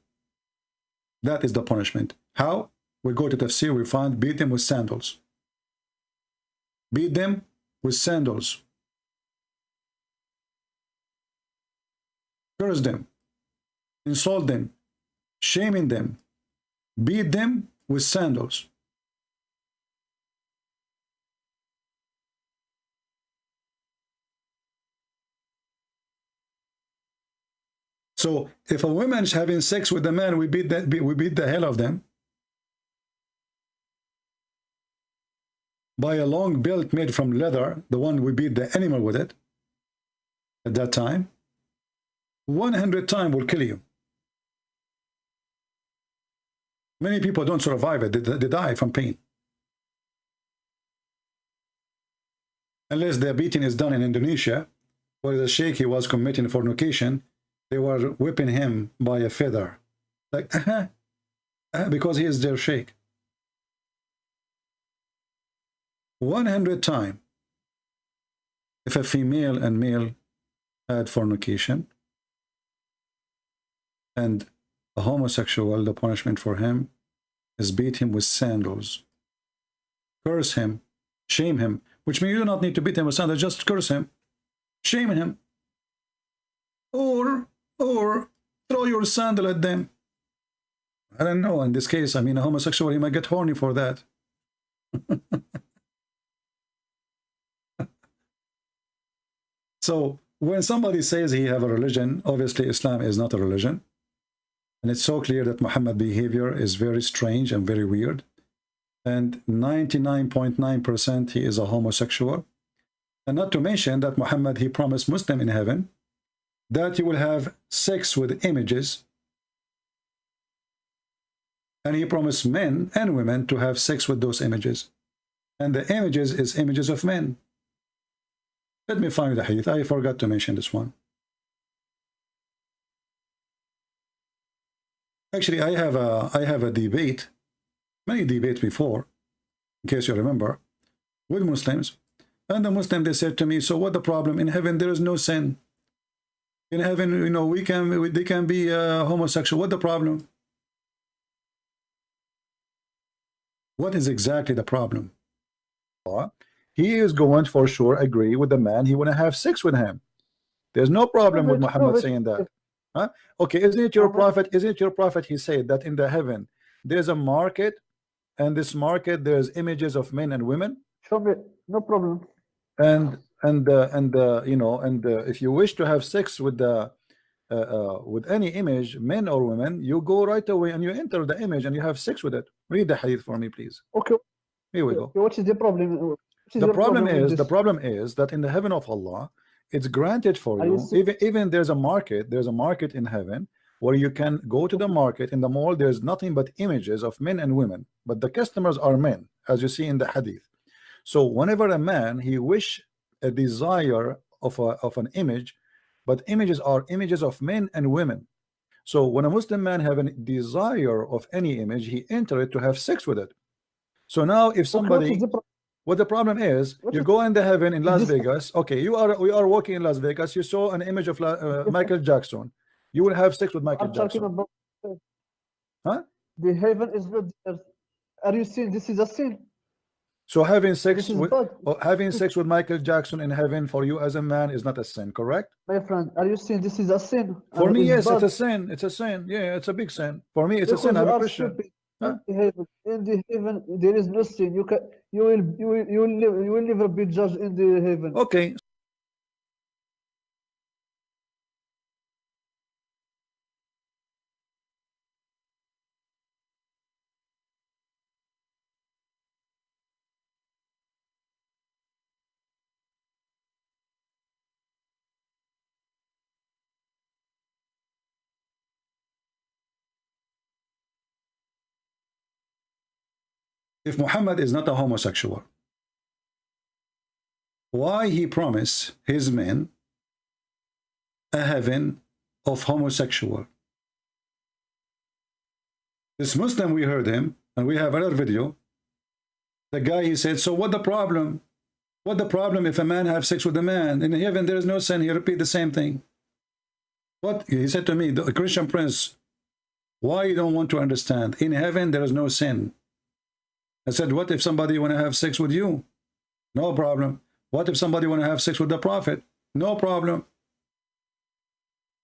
That is the punishment. How? We go to tafsir, we find beat them with sandals. Beat them with sandals. Curse them. Insult them. Shaming them. Beat them with sandals. So if a woman is having sex with a man, we beat the hell of them by a long belt made from leather, the one we beat the animal with it at that time. 100 times will kill you. Many people don't survive it. They die from pain. Unless the beating is done in Indonesia, where the sheikh, he was committing fornication, they were whipping him by a feather. Like, because he is their sheikh. 100 times. If a female and male had fornication, and a homosexual, the punishment for him is beat him with sandals. Curse him, shame him, which means you do not need to beat him with sandals, just curse him, shame him. Or throw your sandal at them. I don't know. In this case, I mean, a homosexual, he might get horny for that. So when somebody says he have a religion, obviously Islam is not a religion. And it's so clear that Muhammad's behavior is very strange and very weird. And 99.9% he is a homosexual. And not to mention that Muhammad, he promised Muslim in heaven that he will have sex with images. And he promised men and women to have sex with those images. And the images is images of men. Let me find the hadith. I forgot to mention this one. Actually, I have a debate, many debates before, in case you remember, with Muslims. And the Muslim, they said to me, so what the problem? In heaven, there is no sin. In heaven, you know, they can be homosexual. What the problem? What is exactly the problem? He is going for sure agree with the man. He want to have sex with him. There's no problem with Muhammad saying that. Huh? Okay, isn't it your prophet? Isn't it your prophet? He said that in the heaven there's a market, and this market there's images of men and women. Sure, no problem. And you know, if you wish to have sex with the with any image, men or women, you go right away and you enter the image and you have sex with it. Read the hadith for me, please. Okay. Here we go. What is the problem? The problem is that in the heaven of Allah, it's granted for you. Even there's a market. There's a market in heaven where you can go to the market. In the mall, there's nothing but images of men and women, but the customers are men, as you see in the hadith. So whenever a man he wish a desire of an image, but images are images of men and women. So when a Muslim man have a desire of any image, he enter it to have sex with it. So now if somebody, what the problem is, you go in the heaven in Las Vegas. Okay, we are walking in Las Vegas. You saw an image of Michael Jackson. You will have sex with Michael Jackson. Huh? The heaven is not the earth. Are you saying this is a sin? So having This sex is with bad. having sex with Michael Jackson in heaven for you as a man is not a sin, correct? My friend, are you saying this is a sin? For And me, yes, bad? it's a sin. It's a sin. Yeah, it's a big sin. For me, it's a Because sin. you I'm a are Christian. stupid. Huh? In the heaven, there is no sin. You will never be judged in the heaven. Okay. If Muhammad is not a homosexual, why he promised his men a heaven of homosexual? This Muslim, we heard him, and we have another video. The guy, he said, so what the problem? What the problem if a man have sex with a man? In heaven there is no sin. He repeat the same thing. What? He said to me, the Christian Prince, why you don't want to understand? In heaven there is no sin. I said, what if somebody want to have sex with you? No problem. What if somebody want to have sex with the Prophet? No problem.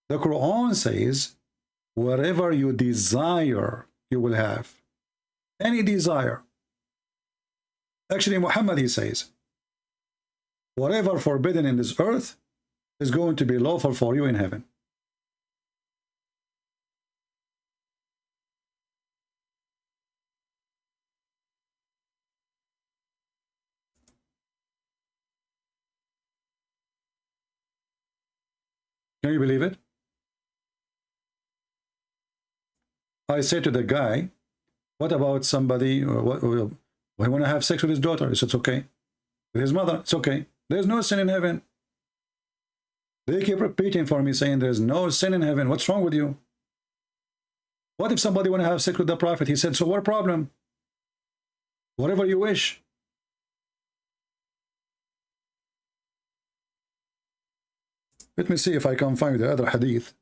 The Quran says, whatever you desire, you will have. Any desire. Actually, Muhammad, he says, whatever forbidden in this earth is going to be lawful for you in heaven. Can you believe it? I say to the guy, what about somebody who want to have sex with his daughter? He said, it's okay. With his mother, it's okay. There's no sin in heaven. They keep repeating for me, saying there's no sin in heaven. What's wrong with you? What if somebody want to have sex with the Prophet? He said, so what problem? Whatever you wish. Let me see if I can find the other hadith.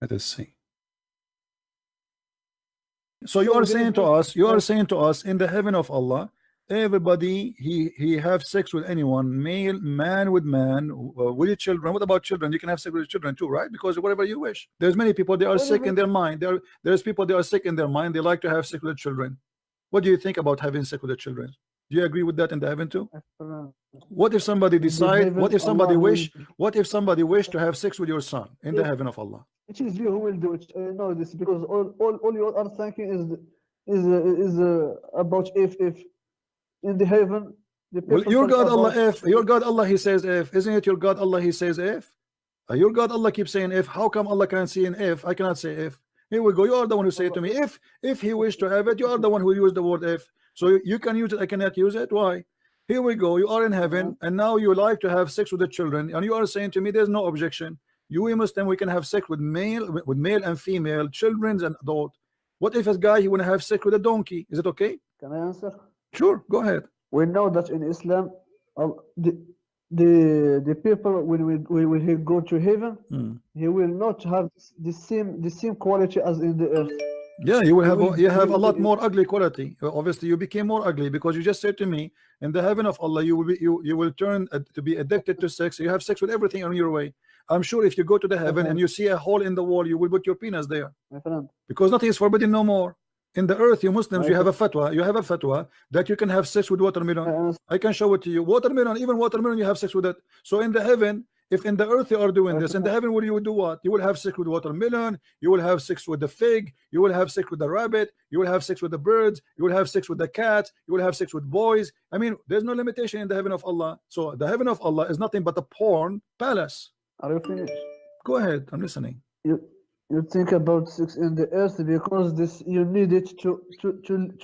Let us see. So you are saying to us, in the heaven of Allah, everybody he have sex with anyone, male, man with man, with your children. What about children? You can have sex with your children too, right? Because whatever you wish. There's many people, they are sick in their mind. There's people, they are sick in their mind. They like to have sex with their children. What do you think about having sex with their children? Do you agree with that in the heaven too? What if somebody decide? What if somebody wish? What if somebody wish to have sex with your son in the heaven of Allah? It is you who will do it. Know this because all you are thinking is about if in the heaven. Well, your God Allah, if your God Allah, he says if, isn't it your God Allah? He says if. Your God Allah keeps saying if. How come Allah can see an if? I cannot say if. Here we go. You are the one who say it to me. If he wished to have it, you are the one who used the word if. So you can use it. I cannot use it. Why? Here we go. You are in heaven, and now you like to have sex with the children, and you are saying to me, there's no objection. You Muslim, we can have sex with male and female, children and adult. What if a guy he want to have sex with a donkey? Is it okay? Can I answer? Sure, go ahead. We know that in Islam, the people when he go to heaven, he will not have the same quality as in the earth. Yeah, you have a lot more ugly quality. Obviously, you became more ugly because you just said to me, in the heaven of Allah, you will turn to be addicted to sex. You have sex with everything on your way. I'm sure if you go to the heaven and you see a hole in the wall, you will put your penis there. My friend. Because nothing is forbidden no more. In the earth, you Muslims, you have a fatwa. You have a fatwa that you can have sex with watermelon. I can show it to you. Watermelon, even watermelon, you have sex with it. So in the heaven, if in the earth you are doing this, in the heaven, will you do what? You will have sex with watermelon. You will have sex with the fig. You will have sex with the rabbit. You will have sex with the birds. You will have sex with the cats. You will have sex with boys. I mean, there's no limitation in the heaven of Allah. So the heaven of Allah is nothing but a porn palace. Are you finished? Go ahead. I'm listening. You think about sex in the earth because this you need it to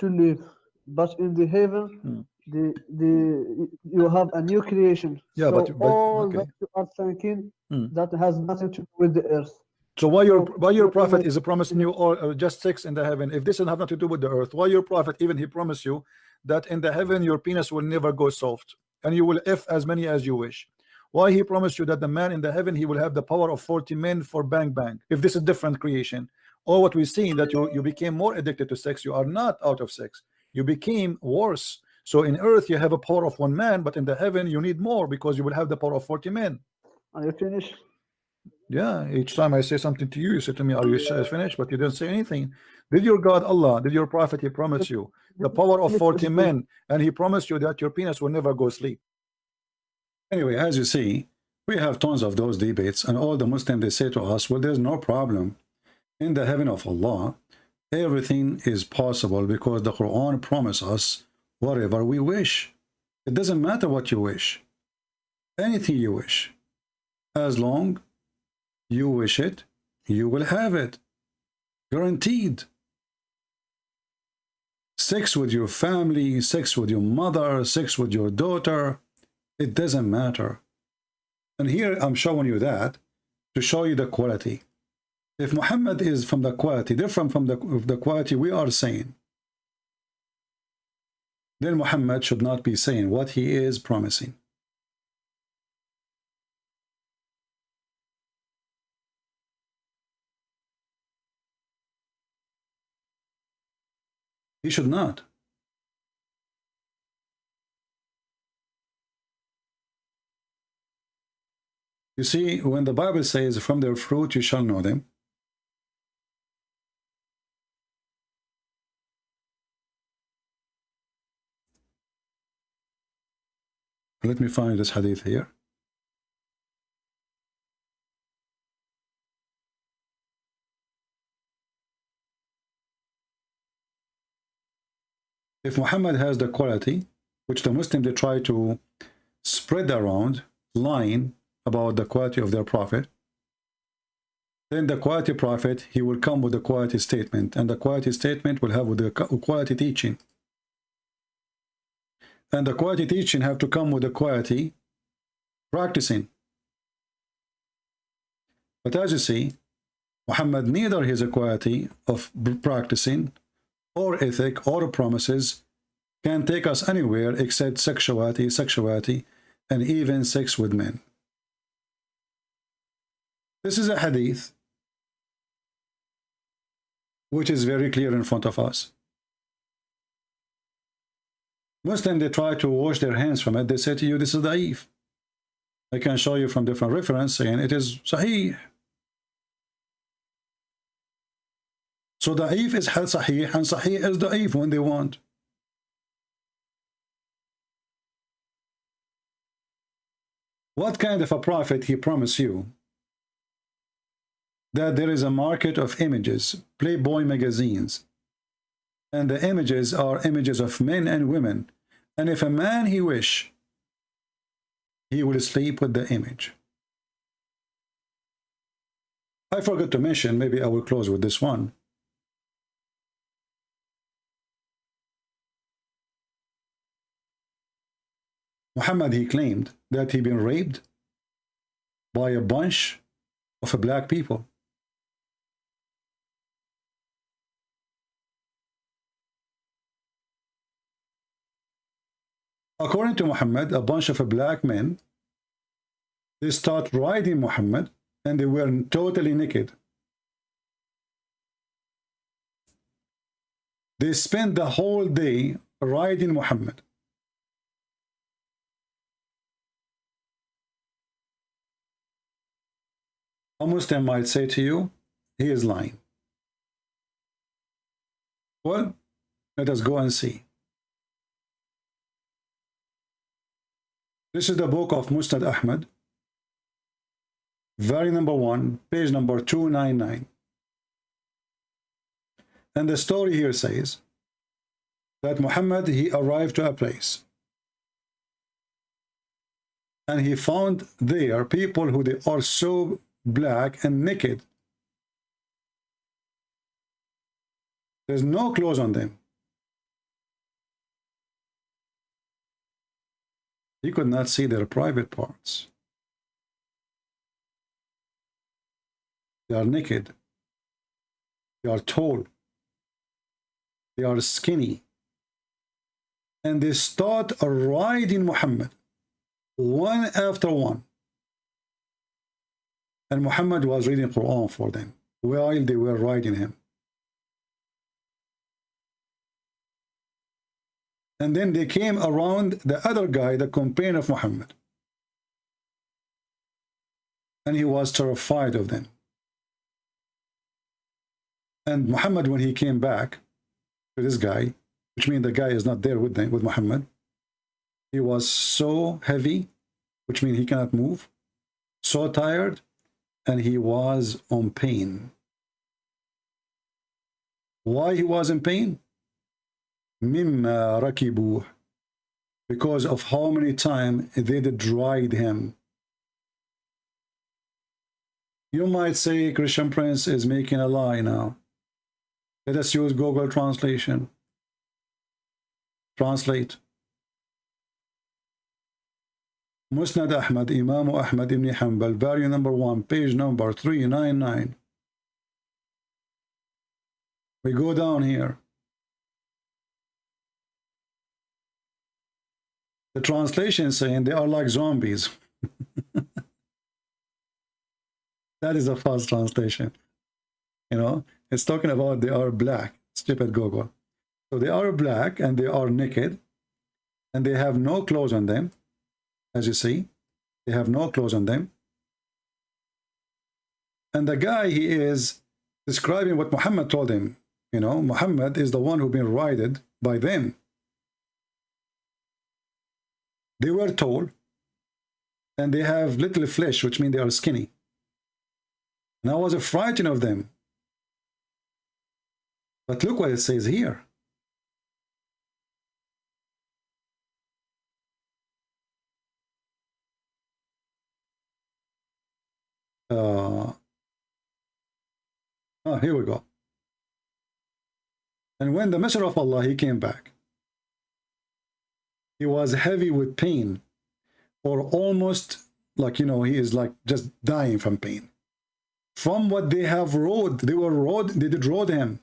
live, but in the heaven you have a new creation. Yeah, so but all okay. that you are thinking Hmm. that has nothing to do with the earth. So why your prophet is promising you all just sex in the heaven? If this doesn't have nothing to do with the earth, why your prophet even he promised you that in the heaven your penis will never go soft and you will f as many as you wish? Why he promised you that the man in the heaven he will have the power of 40 men for bang bang? If this is different creation, or what we've seen that you became more addicted to sex, you are not out of sex, you became worse. So in earth you have a power of 1 man, but in the heaven you need more because you will have the power of 40 men. Are you finished? Yeah, each time I say something to you, you say to me, are you finished? But you didn't say anything. Did your God Allah, did your prophet, he promised you the power of 40 men, and he promised you that your penis will never go sleep. Anyway, as you see, we have tons of those debates, and all the Muslims, they say to us, well, there's no problem. In the heaven of Allah, everything is possible because the Quran promises us whatever we wish. It doesn't matter what you wish. Anything you wish. As long you wish it, you will have it. Guaranteed. Sex with your family, sex with your mother, sex with your daughter, it doesn't matter. And here I'm showing you that to show you the quality. If Muhammad is from the quality, different from the quality we are saying, then Muhammad should not be saying what he is promising. He should not. You see, when the Bible says, from their fruit you shall know them, let me find this hadith here. If Muhammad has the quality, which the Muslims they try to spread around, lying about the quality of their prophet, then the quality prophet, he will come with a quality statement, and the quality statement will have with the quality teaching. And the quality teaching have to come with the quality practicing. But as you see, Muhammad neither has a quality of practicing or ethic or promises can take us anywhere except sexuality, and even sex with men. This is a hadith which is very clear in front of us. Muslims, they try to wash their hands from it. They say to you, this is da'if. I can show you from different reference saying it is sahih. So da'if is sahih, and sahih is da'if when they want. What kind of a prophet he promised you? That there is a market of images, Playboy magazines, and the images are images of men and women, and if a man he wish, he will sleep with the image. I forgot to mention, maybe I will close with this one. Muhammad, he claimed that he'd been raped by a bunch of black people. According to Muhammad, a bunch of black men, they start riding Muhammad, and they were totally naked. They spent the whole day riding Muhammad. A Muslim might say to you, he is lying. Well, let us go and see. This is the book of Musnad Ahmad, very number 1, page number 299. And the story here says that Muhammad, he arrived to a place, and he found there people who they are so black and naked. There's no clothes on them. He could not see their private parts. They are naked. They are tall. They are skinny. And they start riding Muhammad, one after one. And Muhammad was reading Quran for them while they were riding him. And then they came around the other guy, the companion of Muhammad. And he was terrified of them. And Muhammad, when he came back to this guy, which means the guy is not there with them, with Muhammad, he was so heavy, which means he cannot move, so tired, and he was on pain. Why he was in pain? Mimma rakibuh, because of how many times they did ride him. You might say Christian Prince is making a lie now. Let us use Google translation. Translate. Musnad Ahmad, Imam Ahmad ibn Hanbal, volume number 1, page number 399. We go down here. The translation is saying they are like zombies. That is a false translation. You know, it's talking about they are black. Stupid Google. So they are black and they are naked and they have no clothes on them. As you see, they have no clothes on them. And the guy, he is describing what Muhammad told him. You know, Muhammad is the one who been ridden by them. They were tall and they have little flesh, which means they are skinny. And I was frightened of them. But look what it says here. Here we go. And when the Messenger of Allah, he came back, he was heavy with pain, or almost like, you know, he is like just dying from pain. From what they have rode, they did rode him.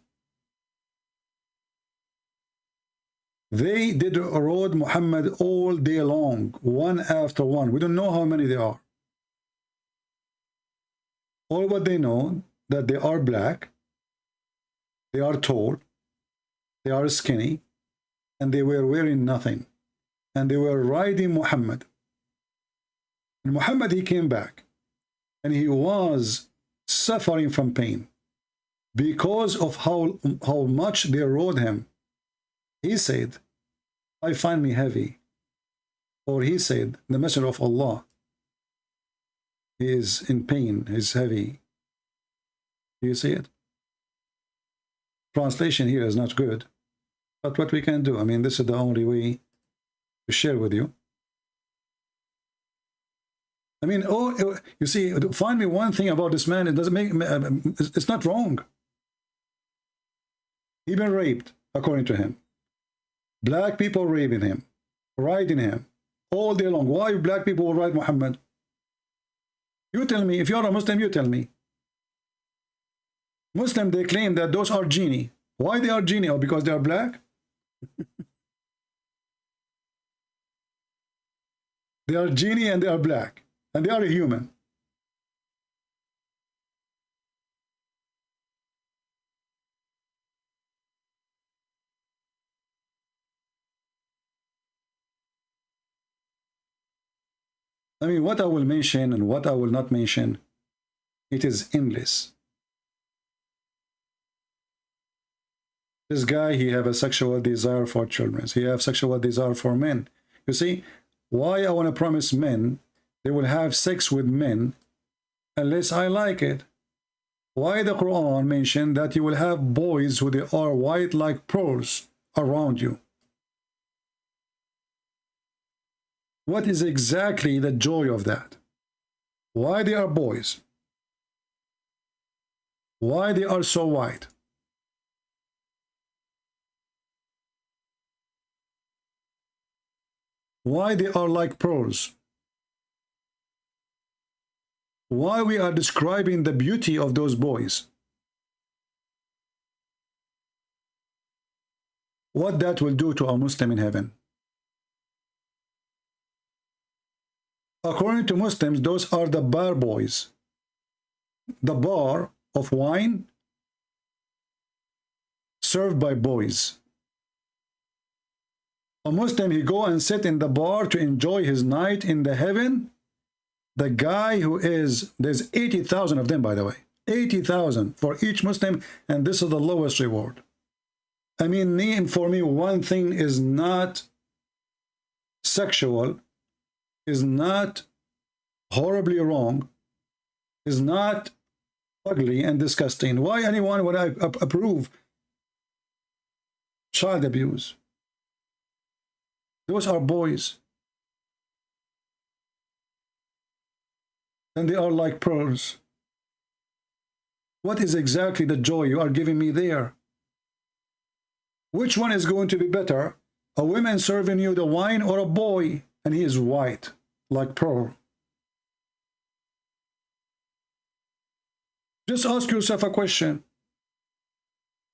They did rode Muhammad all day long, one after one. We don't know how many there are. All what they know, that they are black, they are tall, they are skinny, and they were wearing nothing. And they were riding Muhammad. And Muhammad, he came back, and he was suffering from pain because of how much they rode him. He said, I find me heavy. Or he said, the Messenger of Allah is in pain, is heavy. Do you see it? Translation here is not good. But what we can do, I mean, this is the only way to share with you. I mean, oh, you see, find me one thing about this man. It doesn't make, it's not wrong. He been raped, according to him. Black people raping him, riding him all day long. Why black people will ride Muhammad? You tell me. If you're a Muslim, you tell me. Muslim, they claim that those are genie. Why they are genie? Or because they are black? They are genie and they are black. And they are a human. I mean, what I will mention and what I will not mention, it is endless. This guy, he have a sexual desire for children. He have sexual desire for men. You see, why I want to promise men they will have sex with men unless I like it? Why the Quran mentioned that you will have boys who they are white like pearls around you? What is exactly the joy of that? Why they are boys? Why they are so white? Why they are like pearls? Why we are describing the beauty of those boys? What that will do to a Muslim in heaven? According to Muslims, those are the bar boys. The bar of wine served by boys. A Muslim, he go and sit in the bar to enjoy his night in the heaven. The guy who is, there's 80,000 of them, by the way, 80,000 for each Muslim, and this is the lowest reward. I mean, for me, one thing is not sexual, is not horribly wrong, is not ugly and disgusting. Why anyone would approve child abuse? Those are boys. And they are like pearls. What is exactly the joy you are giving me there? Which one is going to be better? A woman serving you the wine, or a boy and he is white like pearl? Just ask yourself a question.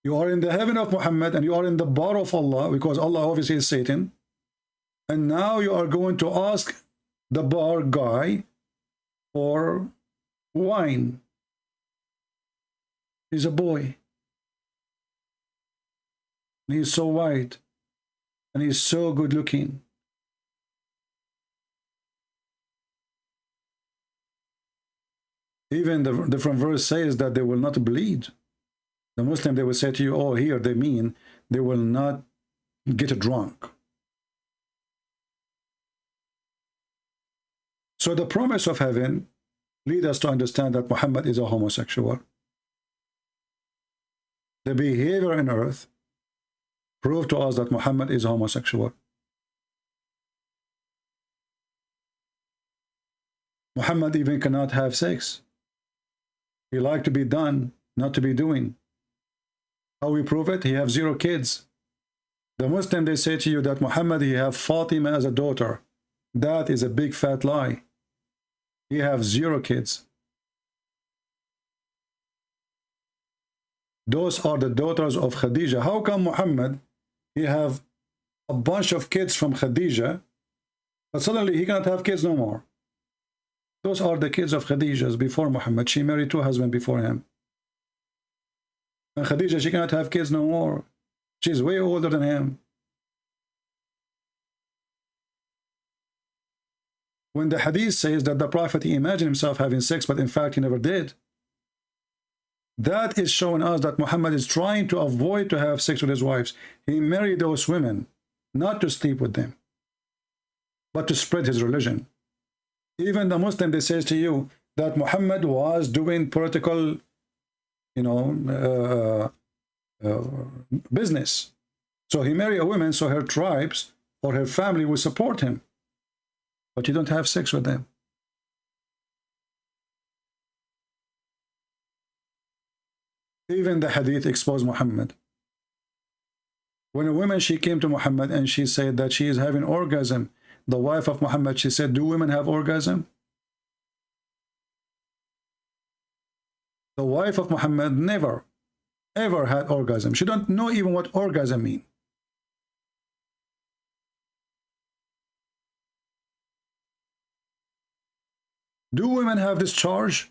You are in the heaven of Muhammad and you are in the bar of Allah, because Allah obviously is Satan. And now you are going to ask the bar guy for wine. He's a boy. And he's so white. And he's so good looking. Even the different verse says that they will not bleed. The Muslim, they will say to you, oh, here they mean they will not get drunk. So the promise of heaven leads us to understand that Muhammad is a homosexual. The behavior on earth proved to us that Muhammad is a homosexual. Muhammad even cannot have sex. He liked to be done, not to be doing. How we prove it? He have 0 kids. The Muslim, they say to you that Muhammad, he have Fatima as a daughter. That is a big fat lie. He have 0 kids. Those are the daughters of Khadija. How come Muhammad, he have a bunch of kids from Khadija, but suddenly he cannot have kids no more? Those are the kids of Khadija's before Muhammad. She married 2 husbands before him. And Khadija, she cannot have kids no more. She's way older than him. When the hadith says that the Prophet, he imagined himself having sex, but in fact he never did, that is showing us that Muhammad is trying to avoid to have sex with his wives. He married those women, not to sleep with them, but to spread his religion. Even the Muslim, they say to you that Muhammad was doing political, business. So he married a woman so her tribes or her family will support him. But you don't have sex with them. Even the hadith exposed Muhammad. When a woman, she came to Muhammad and she said that she is having orgasm, the wife of Muhammad, she said, do women have orgasm? The wife of Muhammad never, ever had orgasm. She don't know even what orgasm means. Do women have this charge?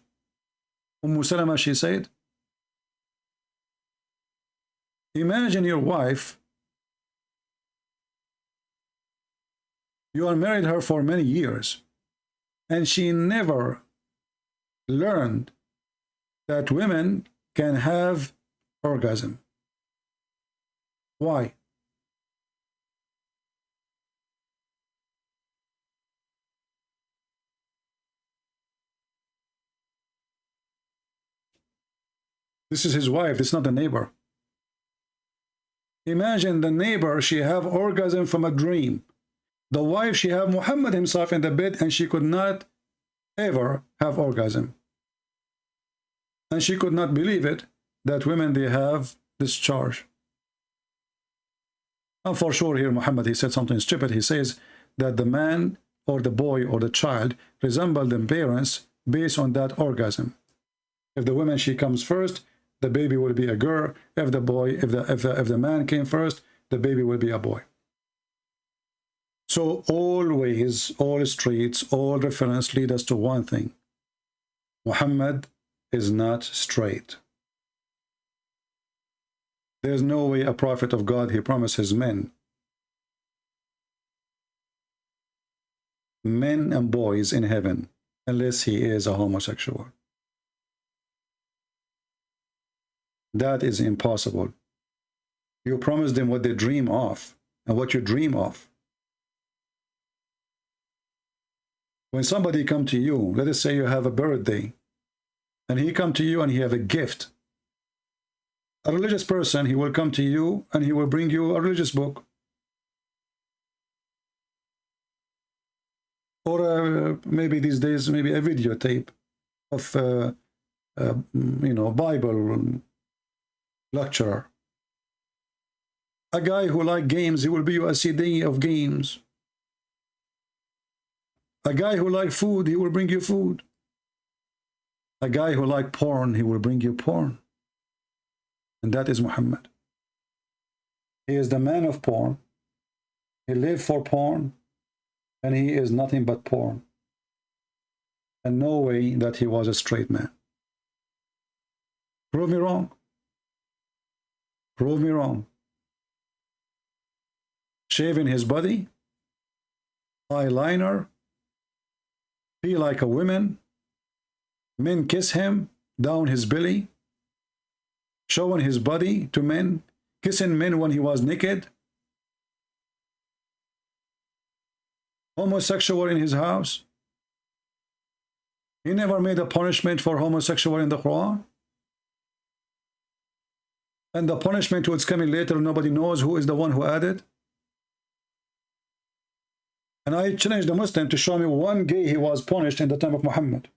Salama, she said. Imagine your wife, you are married her for many years, and she never learned that women can have orgasm. Why? This is his wife, it's not the neighbor. Imagine the neighbor, she have orgasm from a dream. The wife, she have Muhammad himself in the bed and she could not ever have orgasm. And she could not believe it, that women, they have this charge. And for sure here, Muhammad, he said something stupid. He says that the man or the boy or the child resemble the parents based on that orgasm. If the woman, she comes first, the baby will be a girl. If the boy, if the man came first, the baby will be a boy. So always, all streets, all reference lead us to one thing: Muhammad is not straight. There's no way a prophet of God, he promises men and boys in heaven unless he is a homosexual. That is impossible. You promise them what they dream of, and what you dream of. When somebody come to you, let us say you have a birthday, and he come to you and he have a gift. A religious person, he will come to you and he will bring you a religious book. Or maybe these days, maybe a videotape of, you know, Bible lecturer. A guy who like games, he will be you a CD of games. A guy who like food, he will bring you food. A guy who like porn, he will bring you porn. And that is Muhammad. He is the man of porn. He lived for porn. And he is nothing but porn. And no way that he was a straight man. Prove me wrong. Prove me wrong. Shaving his body, eyeliner, be like a woman, men kiss him down his belly, showing his body to men, kissing men when he was naked, homosexual in his house. He never made a punishment for homosexual in the Quran. And the punishment which is coming later, nobody knows who is the one who added. And I challenge the Muslim to show me one gay he was punished in the time of Muhammad.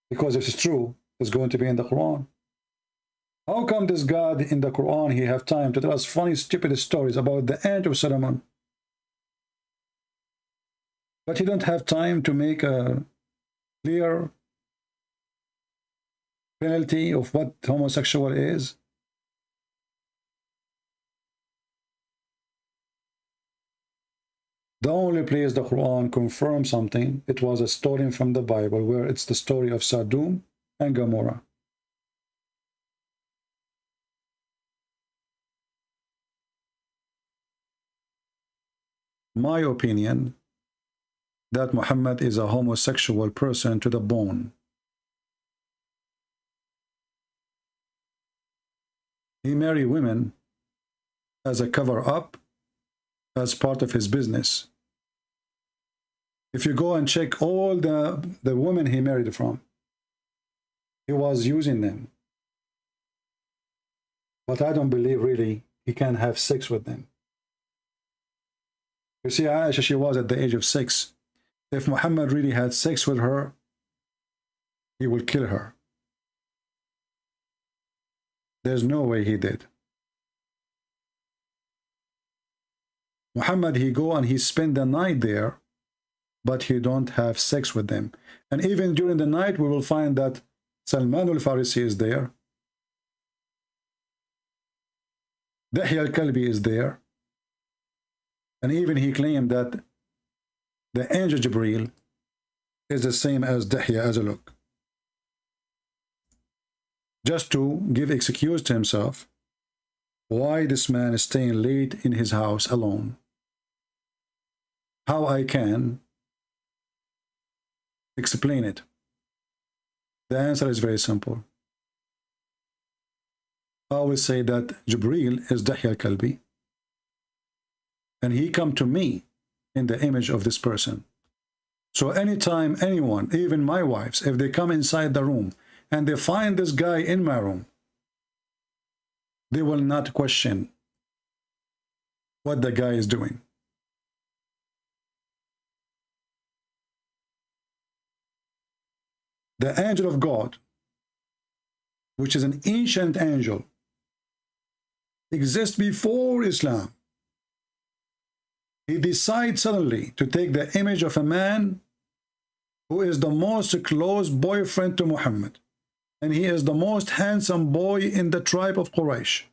Because if it's true, it's going to be in the Quran. How come this God in the Quran, he have time to tell us funny, stupid stories about the ant of Solomon? But he don't have time to make a clear penalty of what homosexual is. The only place the Quran confirms something, it was a story from the Bible where it's the story of Sodom and Gomorrah. My opinion, that Muhammad is a homosexual person to the bone. He married women as a cover-up, as part of his business. If you go and check all the women he married from, he was using them. But I don't believe really he can have sex with them. You see, Aisha, she was at the age of 6. If Muhammad really had sex with her, he will kill her. There's no way he did. Muhammad, he go and he spend the night there, but he don't have sex with them. And even during the night, we will find that Salman al-Farisi is there. Dihya al-Kalbi is there. And even he claimed that the angel Jibreel is the same as Dihya as a look. Just to give excuse to himself why this man is staying late in his house alone. How I can explain it? The answer is very simple. I always say that Jibreel is Dihya al-Kalbi, and he come to me in the image of this person. So anytime anyone, even my wives, if they come inside the room and they find this guy in my room, they will not question what the guy is doing. the angel of God, which is an ancient angel, exists before Islam. He decides suddenly to take the image of a man who is the most close boyfriend to Muhammad, and he is the most handsome boy in the tribe of Quraysh.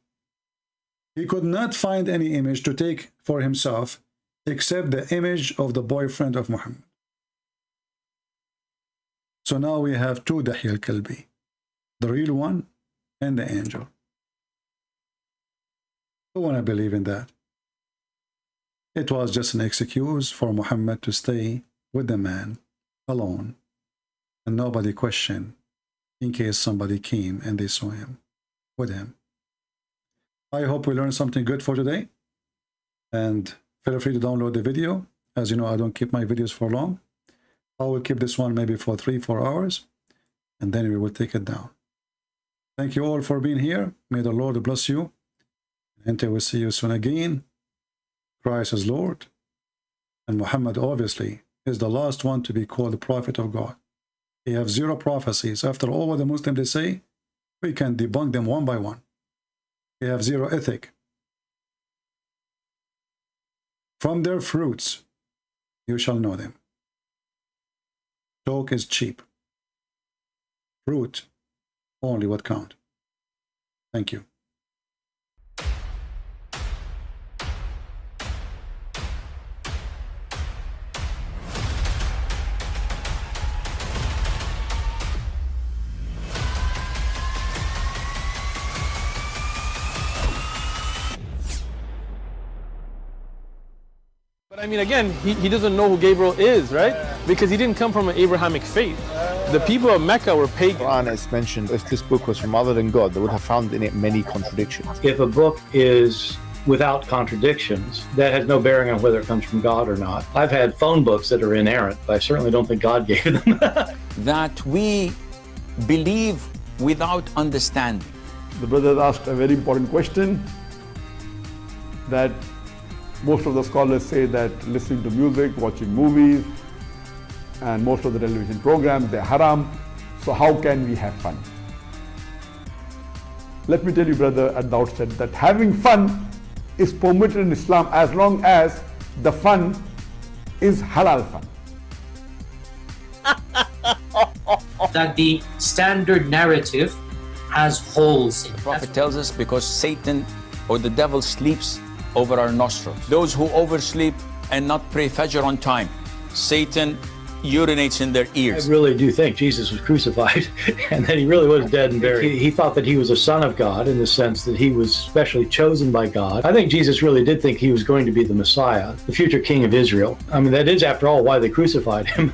He could not find any image to take for himself except the image of the boyfriend of Muhammad. So now we have two Dihya al-Kalbi, the real one and the angel. Who want to believe in that? It was just an excuse for Muhammad to stay with the man alone, and nobody questioned in case somebody came and they saw him with him. I hope we learned something good for today, and feel free to download the video. As you know, I don't keep my videos for long. I will keep this one maybe for 3-4 hours, and then we will take it down. Thank you all for being here. May the Lord bless you. Until we see you soon again. Christ is Lord, and Muhammad obviously is the last one to be called the prophet of God. He has 0 prophecies. After all what the Muslims they say, we can debunk them one by one. They have 0 ethic. From their fruits you shall know them. Talk is cheap. Fruit only what count. Thank you. But I mean, again, he doesn't know who Gabriel is, right? Because he didn't come from an Abrahamic faith. The people of Mecca were pagan. Quran has mentioned if this book was from other than God, they would have found in it many contradictions. If a book is without contradictions, that has no bearing on whether it comes from God or not. I've had phone books that are inerrant, but I certainly don't think God gave them. That we believe without understanding. The brother asked a very important question, that most of the scholars say that listening to music, watching movies, and most of the television programs, they're haram. So how can we have fun? Let me tell you, brother, at the outset that having fun is permitted in Islam as long as the fun is halal fun. That the standard narrative has holes in it. The Prophet tells us because Satan or the devil sleeps over our nostrils. Those who oversleep and not pray Fajr on time, Satan urinates in their ears. I really do think Jesus was crucified and that he really was dead and buried. He thought that he was a son of God in the sense that he was specially chosen by God. I think Jesus really did think he was going to be the Messiah, the future king of Israel. I mean, that is, after all, why they crucified him,